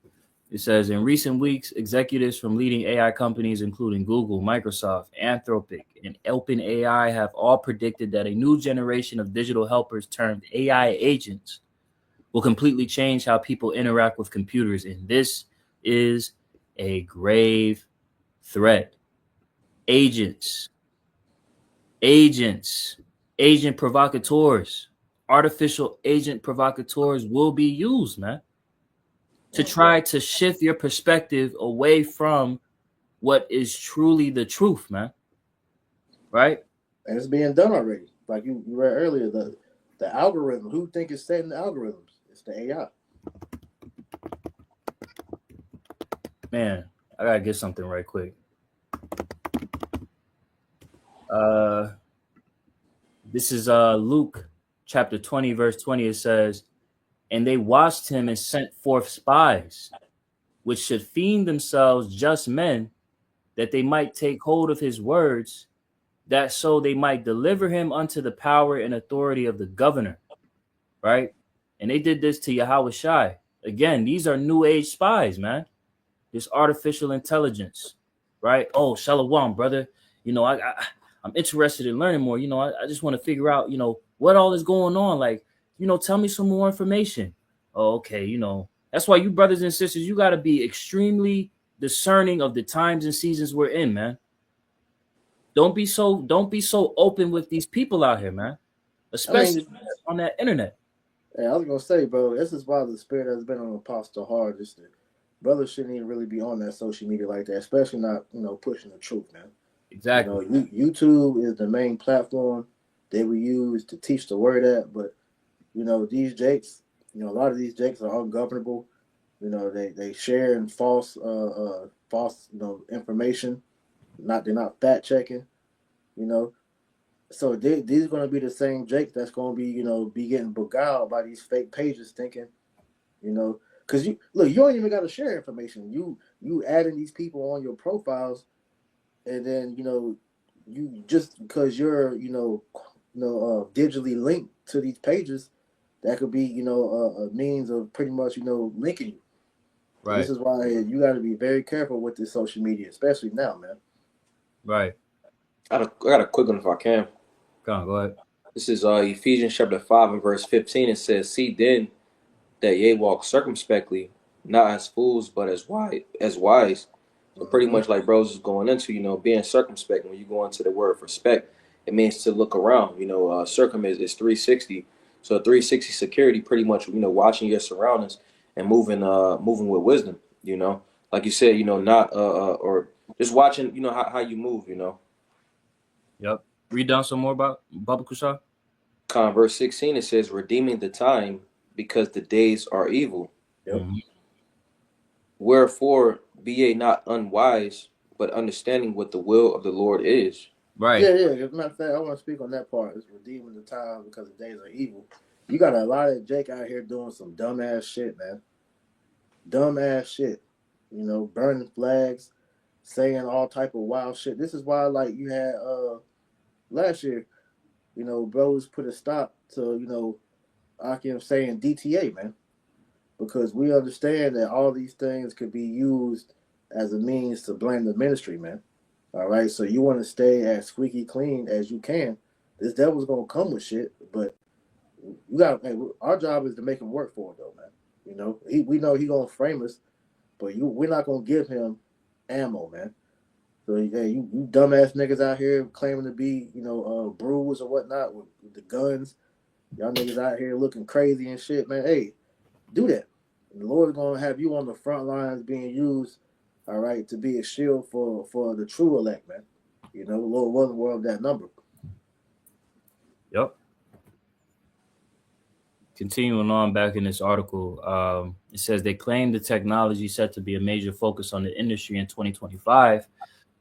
It says, in recent weeks, executives from leading AI companies, including Google, Microsoft, Anthropic, and OpenAI, have all predicted that a new generation of digital helpers termed AI agents will completely change how people interact with computers. And this is a grave threat. Agent provocateurs, artificial agent provocateurs will be used, man, to try to shift your perspective away from what is truly the truth, man. Right?
And it's being done already. Like you read earlier, the algorithm. Who think is setting the algorithms? It's the AI.
Man, I gotta get something right quick. This is Luke chapter 20, verse 20. It says, and they watched him and sent forth spies, which should feign themselves just men, that they might take hold of his words, that so they might deliver him unto the power and authority of the governor. Right? And they did this to Yahweh Shai. Again, these are new age spies, man. This artificial intelligence, right? Oh, Shalom, brother. I'm interested in learning more. I just want to figure out, what all is going on. Like, tell me some more information. Oh, okay. That's why you brothers and sisters, you got to be extremely discerning of the times and seasons we're in, man. don't be so open with these people out here, man.
I mean,
Especially on that internet.
hey, I was gonna say, bro, this is why the spirit has been on Apostle hard. Just that brothers shouldn't even really be on that social media like that, especially not pushing the truth, man.
Exactly.
YouTube is the main platform that we use to teach the word at, but these jakes, a lot of these jakes are ungovernable. They sharing false information. They're not fact checking. You know, so these are going to be the same jakes that's going to be be getting beguiled by these fake pages, thinking because you don't even got to share information. You adding these people on your profiles, and then you just because you're digitally linked to these pages, that could be a means of pretty much linking you. So this
Right.
is why you got to be very careful with this social media, especially now, man.
Right.
I got a quick one if I can.
Come on, go ahead.
This is Ephesians chapter 5 and verse 15. It says, "See then that ye walk circumspectly, not as fools, but as wise." So pretty
Hmm.
much like bros is going into, being circumspect. When you go into the word for spec, it means to look around. Circum is 360. So 360 security, pretty much, watching your surroundings and moving with wisdom. Like you said, not or just watching, how you move.
Yep. Read down some more about Baba Kusha.
Verse 16, it says, "Redeeming the time, because the days are evil.
Yep.
Hmm.
Wherefore be ye not unwise, but understanding what the will of the Lord is."
Yeah,
Right.
yeah. As a matter of fact, I want to speak on that part. It's redeeming the time because the days are evil. You got a lot of Jake out here doing some dumbass shit, man. Dumbass shit. Burning flags, saying all type of wild shit. This is why, like, you had last year, bros put a stop to Akim saying DTA, man, because we understand that all these things could be used as a means to blame the ministry, man. All right, so you want to stay as squeaky clean as you can. This devil's gonna come with shit, but you got. Hey, our job is to make him work for it, though, man. We know he gonna frame us, but we're not gonna give him ammo, man. So yeah, you dumbass niggas out here claiming to be brewers or whatnot with the guns. Y'all niggas out here looking crazy and shit, man. Hey, do that. And the Lord's gonna have you on the front lines being used, all right, to be a shield for the true elect, man. The Lord wasn't aware of that number.
Yep. Continuing on back in this article, it says they claim the technology set to be a major focus on the industry in 2025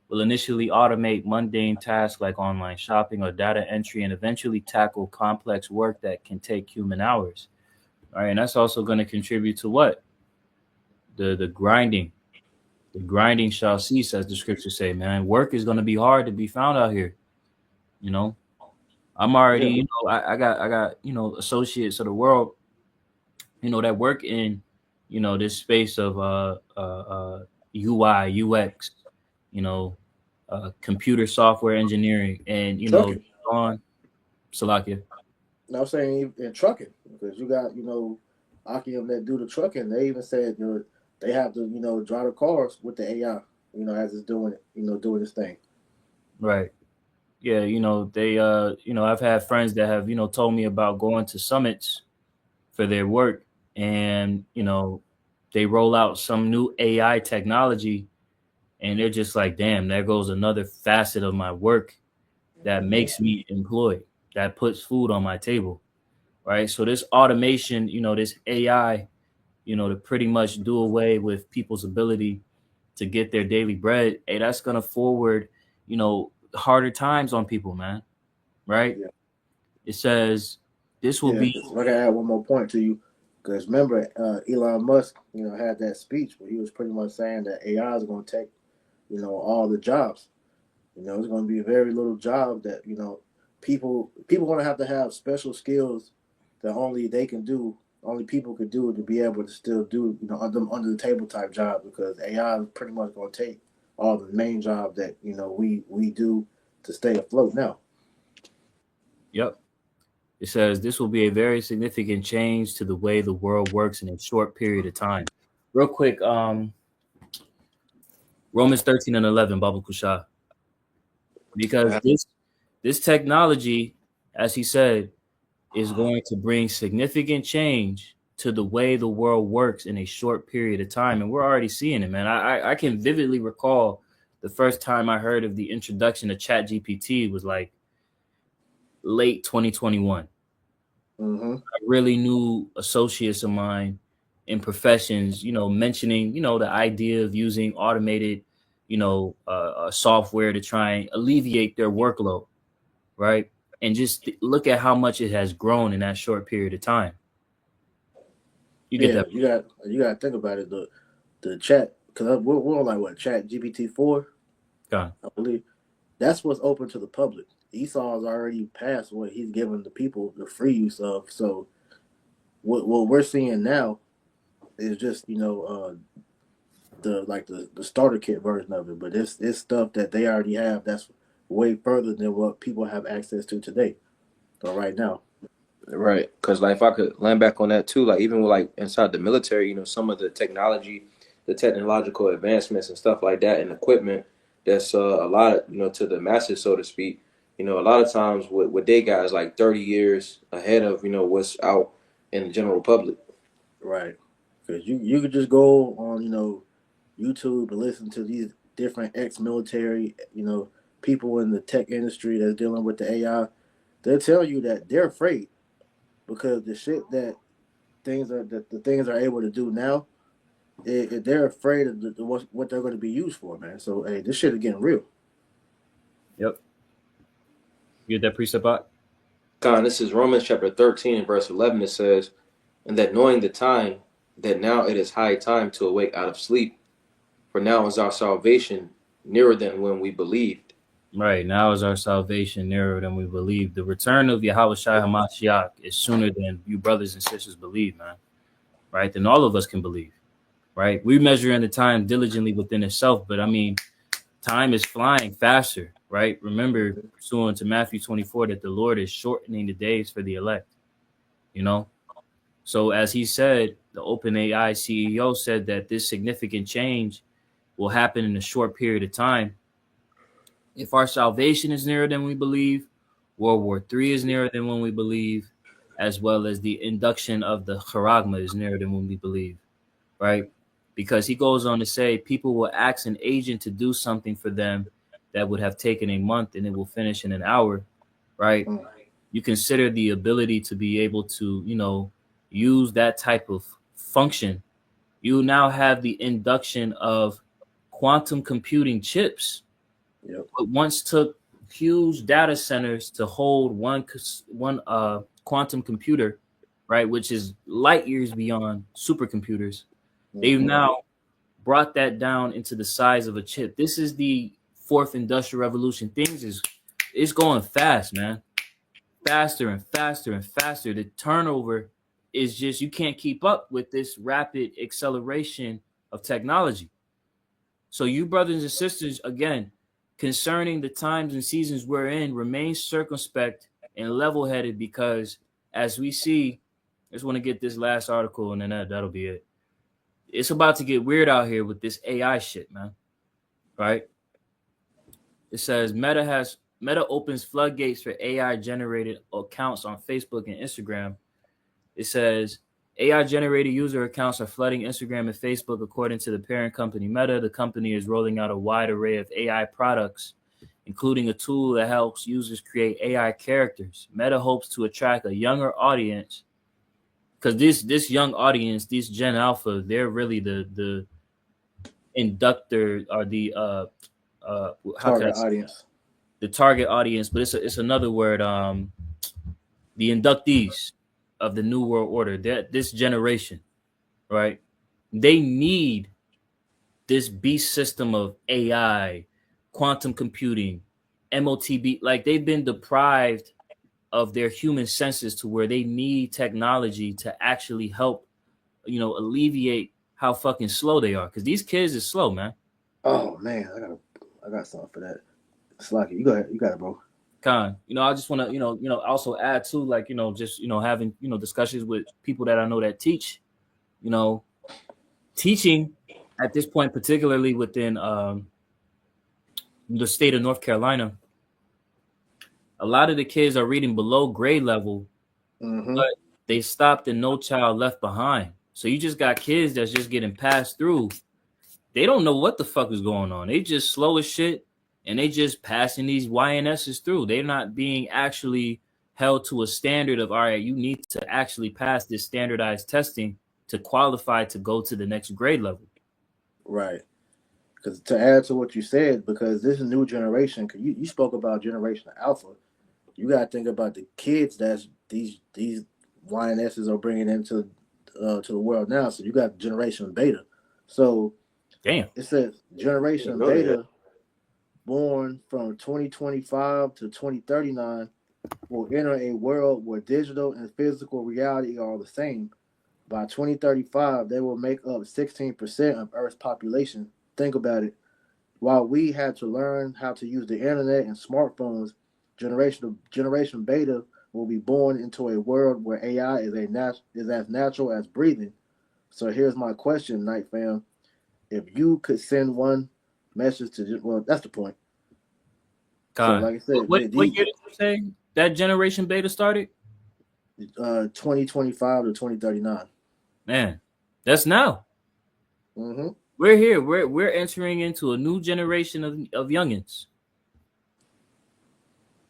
will initially automate mundane tasks like online shopping or data entry and eventually tackle complex work that can take human hours. All right, and that's also going to contribute to what? The grinding. The grinding shall cease, as the scriptures say, man. Work is going to be hard to be found out here. You know, I'm already,
Yeah,
I got, associates of the world, that work in, this space of UI, UX, you know, computer software engineering, and
trucking.
on Salakia.
I'm saying in trucking because you got Akim that do the trucking. They even said they have to drive the cars with the AI. As it's doing it. Doing this thing.
Right. Yeah, they I've had friends that have, told me about going to summits for their work, and they roll out some new AI technology, and they're just like, damn, there goes another facet of my work that
Mm-hmm.
makes me employed, that puts food on my table. Right. So this automation, this AI, to pretty much do away with people's ability to get their daily bread, hey, that's gonna forward, harder times on people, man. Right?
Yeah.
It says this will
Yeah,
be
because I gotta add one more point to you. Because remember, Elon Musk, had that speech where he was pretty much saying that AI is going to take, all the jobs. It's going to be very little job that people going to have special skills that only they can do, only people could do to be able to still do, under the table type job because AI is pretty much going to take all the main job that we do to stay afloat now.
yep. It says this will be a very significant change to the way the world works in a short period of time. Real quick, Romans 13 and 11, Baba Kusha. because this technology, as he said, is going to bring significant change to the way the world works in a short period of time, and we're already seeing it, man. I can vividly recall the first time I heard of the introduction of Chat GPT was like late 2021.
Mm-hmm.
I really knew associates of mine in professions, mentioning, the idea of using automated, software to try and alleviate their workload, right? And just look at how much it has grown in that short period of time. You get
Yeah,
that?
you got to think about it. The chat, because we're on like what, Chat GPT 4,
Gone.
I believe. That's what's open to the public. Esau's already passed what he's given the people the free use of. So what we're seeing now is just the starter kit version of it. But it's stuff that they already have that's way further than what people have access to today or right now.
Right, because like if I could land back on that too, like even with like inside the military, some of the technology, the technological advancements and stuff like that, and equipment that's a lot of to the masses, so to speak. A lot of times what they got is like 30 years ahead of what's out in the general public.
Right. Because you could just go on YouTube and listen to these different ex-military people in the tech industry that's dealing with the AI. They'll tell you that they're afraid because the shit that the things are able to do now, they're afraid of what they're going to be used for, man. So hey, this shit is getting real.
Yep. You get that precept out?
God, this is Romans chapter 13 and verse 11. It says, "And that knowing the time, that now it is high time to awake out of sleep, for now is our salvation nearer than when we believed."
Right. Now is our salvation nearer than we believe. The return of Yahweh Shai HaMashiach is sooner than you brothers and sisters believe, man. Right? Then all of us can believe. Right? We measure in the time diligently within itself, but I mean, time is flying faster, right? Remember, pursuant to Matthew 24, that the Lord is shortening the days for the elect, you know? So as he said, the OpenAI CEO said that this significant change will happen in a short period of time. If our salvation is nearer than we believe, World War III is nearer than when we believe, as well as the induction of the charagma is nearer than when we believe, right? Because he goes on to say people will ask an agent to do something for them that would have taken a month and it will finish in an hour, right?
Mm.
You consider the ability to be able to, use that type of function. You now have the induction of quantum computing chips.
Yep.
What once took huge data centers to hold one quantum computer, right, which is light years beyond supercomputers. They've
Mm-hmm.
now brought that down into the size of a chip. This is the fourth industrial revolution. It's going fast, man. Faster and faster and faster. The turnover is just, you can't keep up with this rapid acceleration of technology. So you brothers and sisters, again, concerning the times and seasons we're in, remain circumspect and level-headed, because as we see, I just want to get this last article and then that'll be it. It's about to get weird out here with this AI shit, man. Right? It says Meta opens floodgates for AI generated accounts on Facebook and Instagram. It says AI generated user accounts are flooding Instagram and Facebook, according to the parent company Meta. The company is rolling out a wide array of AI products, including a tool that helps users create AI characters. Meta hopes to attract a younger audience, because this young audience, this Gen Alpha, they're really the inductor, or the how can I
Target
say,
audience.
the target audience, but it's another word, the inductees of the new world order, that this generation, right? They need this beast system of AI, quantum computing, MOTB. Like, they've been deprived of their human senses to where they need technology to actually help, alleviate how fucking slow they are. Because these kids is slow, man.
Oh man, I got something for that. Slacky, you go ahead. You got it, bro.
Con, I just want to, also add to, like, just, having, discussions with people that I know that teach, you know, teaching at this point, particularly within the state of North Carolina. A lot of the kids are reading below grade level,
Mm-hmm.
but they stopped in No Child Left Behind. So you just got kids that's just getting passed through. They don't know what the fuck is going on. They just slow as shit, and they just passing these YNSs through. They're not being actually held to a standard of, all right, you need to actually pass this standardized testing to qualify to go to the next grade level.
Right. Because to add to what you said, because this is a new generation. Because you spoke about Generation Alpha, you got to think about the kids that's these YNSs are bringing into to the world now. So you got Generation Beta. So
Damn.
it says
Yeah,
Generation
go ahead.
Beta, born from 2025 to 2039, will enter a world where digital and physical reality are the same. By 2035, they will make up 16% of Earth's population. Think about it. While we had to learn how to use the internet and smartphones, Generation Beta will be born into a world where AI is as natural as breathing. So here's my question, Night Fam. If you could send one message to, well, that's the point. So
God.
like I said,
What year did you say that Generation Beta started?
2025 to 2039.
Man, that's now.
Mm-hmm.
We're here. We're entering into a new generation of youngins.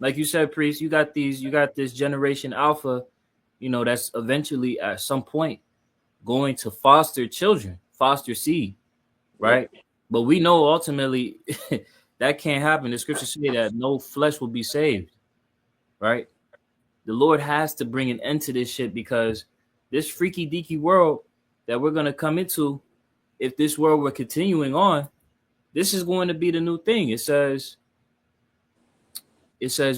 Like you said, Priest, you got this Generation Alpha, that's eventually at some point going to foster children, foster seed,
Yep.
right? But we know ultimately that can't happen. The scriptures say that no flesh will be saved, right? The Lord has to bring an end to this shit because this freaky deaky world that we're gonna come into, if this world were continuing on, this is going to be the new thing. It says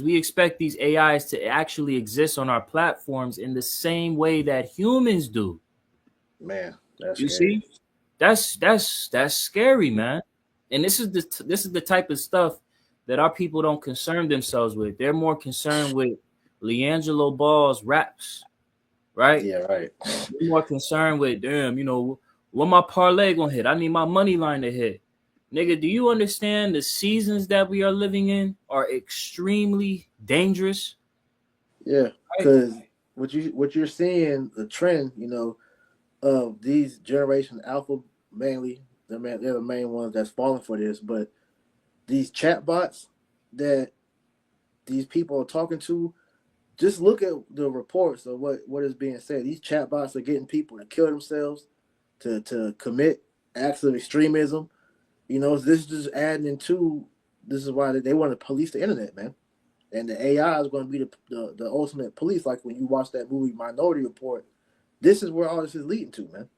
we expect these AIs to actually exist on our platforms in the same way that humans do.
Man, that's
You
scary.
see, that's scary, man. And this is the type of stuff that our people don't concern themselves with. They're more concerned with Leangelo Ball's raps, right?
Yeah, right.
They're more concerned with, damn, what my parlay gonna hit? I need my money line to hit. Nigga, do you understand the seasons that we are living in are extremely dangerous?
Yeah,
Right?
because what you're seeing the trend, of these Generation Alpha mainly, they're the main ones that's falling for this. But these chatbots that these people are talking to, just look at the reports of what is being said. These chatbots are getting people to kill themselves, to commit acts of extremism. This is just adding into. This is why they want to police the internet, man. And the AI is going to be the ultimate police. Like when you watch that movie Minority Report, this is where all this is leading to, man.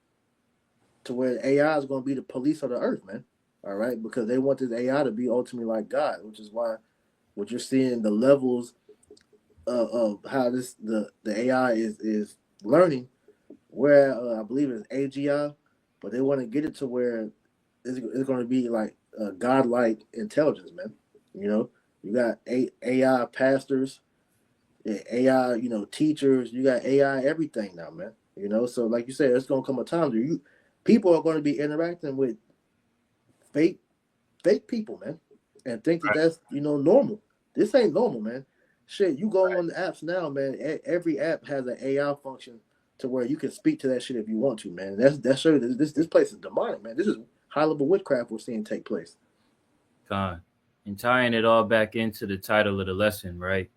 To where AI is going to be the police of the earth, man. All right, because they want this AI to be ultimately like God, which is why what you're seeing the levels of how the AI is learning. Where I believe it's AGI, but they want to get it to where it's going to be like a godlike intelligence, man. You got AI pastors, AI, teachers. You got AI everything now, man. So like you said, it's gonna come a time where people are going to be interacting with fake fake people, man, and think that that's normal. This ain't normal, man. Shit, you go on the apps now, man. Every app has an AI function to where you can speak to that shit if you want to, man. That shows that this place is demonic, man. This is high level witchcraft we're seeing take place.
Con. And tying it all back into the title of the lesson, right?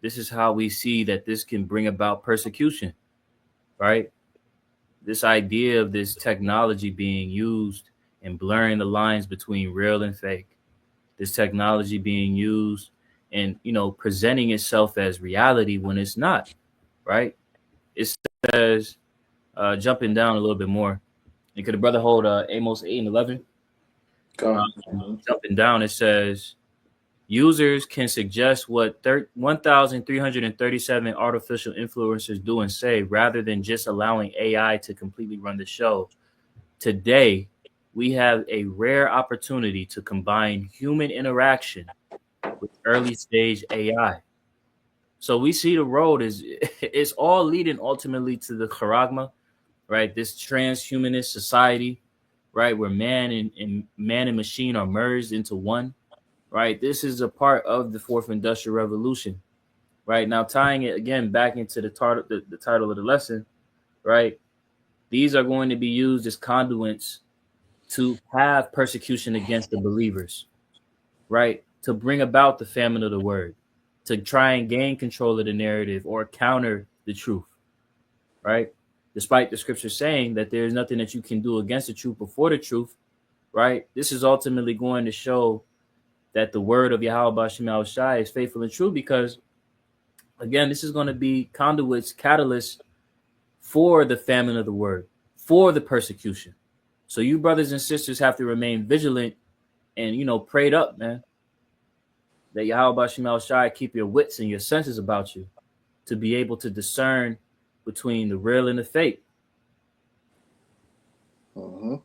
This is how we see that this can bring about persecution, right? This idea of this technology being used and blurring the lines between real and fake. This technology being used and presenting itself as reality when it's not, right? It says, jumping down a little bit more. And could the brother hold Amos 8 and 11?
Come.
Jumping down, it says, users can suggest what 1,337 artificial influencers do and say rather than just allowing AI to completely run the show. Today, we have a rare opportunity to combine human interaction with early stage AI. So we see the road is it's all leading ultimately to the charagma, right? This transhumanist society, right, where man and machine are merged into one, right? This is a part of the fourth industrial revolution. right? Now tying it again back into the title of the lesson, right? These are going to be used as conduits to have persecution against the believers, right? To bring about the famine of the word, to try and gain control of the narrative or counter the truth, right? Despite the scripture saying that there's nothing that you can do against the truth before the truth, right? This is ultimately going to show that the word of Yahweh Shema Shai is faithful and true because, again, this is going to be conduits, catalysts for the famine of the word, for the persecution. So you brothers and sisters have to remain vigilant and, prayed up, man, that Yahweh Shema Shai keep your wits and your senses about you to be able to discern between the real and the fake.
Mm-hmm.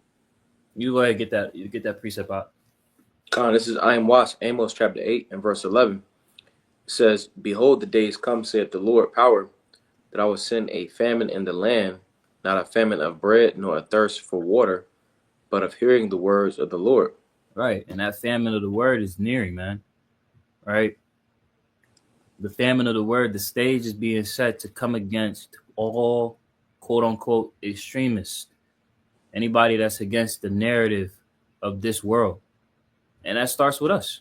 You go ahead and get that precept out.
Con, this is I am Watts, Amos chapter 8 and verse 11. It says, Behold, the days come, saith the Lord power, that I will send a famine in the land, not a famine of bread, nor a thirst for water, but of hearing the words of the Lord.
Right. And that famine of the word is nearing, man. Right. The famine of the word, the stage is being set to come against all quote unquote extremists, anybody that's against the narrative of this world. And that starts with us.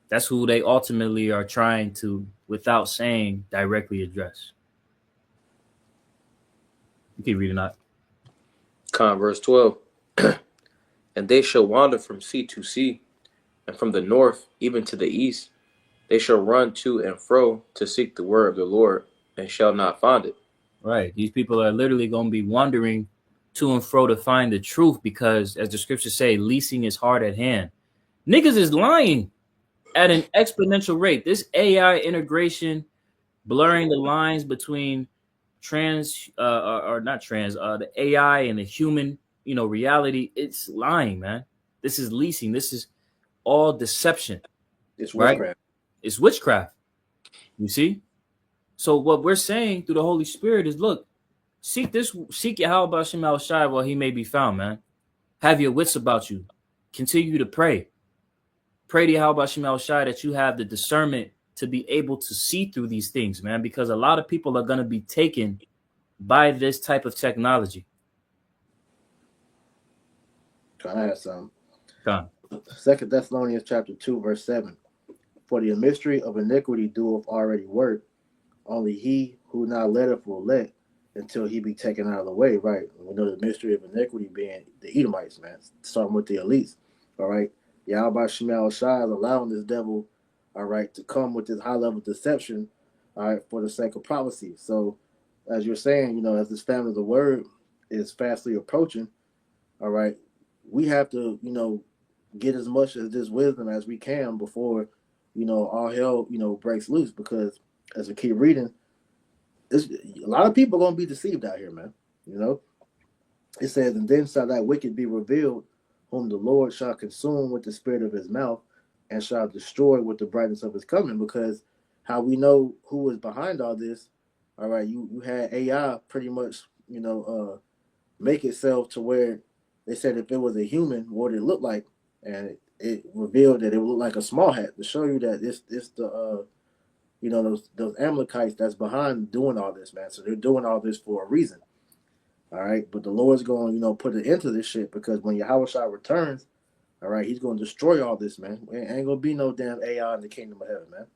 That's who they ultimately are trying to, without saying, directly address. You keep reading that.
Con, verse 12. And they shall wander from sea to sea, and from the north even to the east. They shall run to and fro to seek the word of the Lord, and shall not find it.
Right. These people are literally going to be wandering to and fro to find the truth because, as the scriptures say, leasing is hard at hand. Niggas is lying at an exponential rate. This AI integration, blurring the lines between or not trans, the AI and the human, reality, it's lying, man. This is leasing. This is all deception,
It's
right?
witchcraft.
It's witchcraft. You see? So what we're saying through the Holy Spirit is, look, seek Yahweh Shem Shai while he may be found, man. Have your wits about you. Continue to pray. Pray to Yahweh Shem Shai that you have the discernment to be able to see through these things, man, because a lot of people are going to be taken by this type of technology.
Can I have some?
Come.
2 Thessalonians chapter 2, verse 7. For the mystery of iniquity doeth already work. Only he who now letteth will let until he be taken out of the way. Right. We know the mystery of iniquity being the Edomites, man. Starting with the elites. All right. Yahweh Shemal Shai is allowing this devil, all right, to come with this high level deception, all right, for the sake of prophecy. So, as you're saying, as this family of the word is fastly approaching, all right, we have to, get as much of this wisdom as we can before, all hell, breaks loose. Because as we keep reading, a lot of people are going to be deceived out here, man. It says, and then shall that wicked be revealed, whom the Lord shall consume with the spirit of his mouth, and shall destroy with the brightness of his coming. Because how we know who is behind all this, all right, you had AI pretty much, make itself to where they said if it was a human, what it looked like, and it revealed that it would look like a small hat to show you that it's the those Amalekites that's behind doing all this, man. So they're doing all this for a reason. All right. But the Lord's going, put an end to this shit because when Yahweh Shai returns, all right, he's going to destroy all this, man. Ain't going to be no damn AI in the kingdom of heaven, man.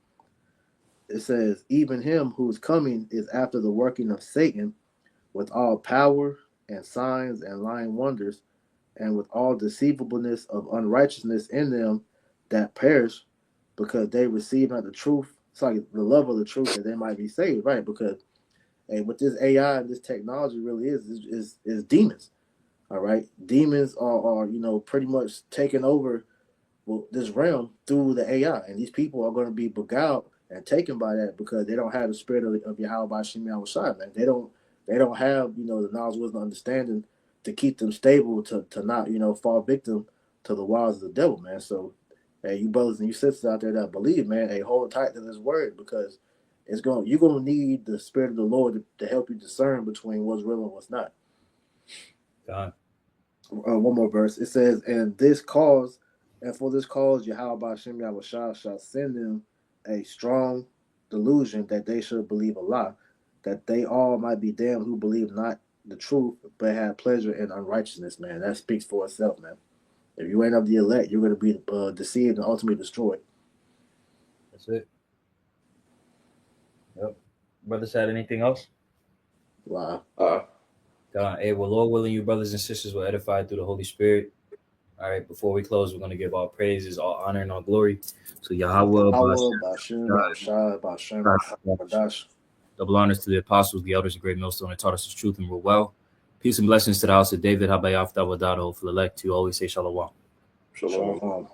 It says, even him who's coming is after the working of Satan with all power and signs and lying wonders and with all deceivableness of unrighteousness in them that perish because they receive not the truth. It's like the love of the truth that they might be saved, right? Because what this AI and this technology really is demons. All right, demons are pretty much taking over this realm through the AI, and these people are going to be beguiled and taken by that because they don't have the spirit of Yahweh by Shem Shai, man. They don't have the knowledge, wisdom, understanding to keep them stable to not fall victim to the wiles of the devil, man. So, hey, you brothers and you sisters out there that believe, man, hey, hold tight to this word because you're gonna need the spirit of the Lord to help you discern between what's real and what's not.
God.
One more verse. It says, and for this cause, Yahweh Shem Yahushua shall send them a strong delusion that they should believe a lie, that they all might be damned who believe not the truth, but have pleasure in unrighteousness, man. That speaks for itself, man. If you ain't of the elect, you're going to be deceived and ultimately destroyed.
That's it. Yep. Brothers had anything else?
Wow.
Hey, well, Lord willing, you brothers and sisters were edified through the Holy Spirit. All right, before we close, we're going to give all praises, all honor, and all glory to Yahweh,
Yahweh, Bashem, Yahushai, Bashem, Hadash.
double honors to the apostles, the elders, the great millstone that taught us the truth and rule well. Peace and blessings to the house of David, Habayaf, Dawadado, for the elect to always say shalom.
Shalom.
Shalom.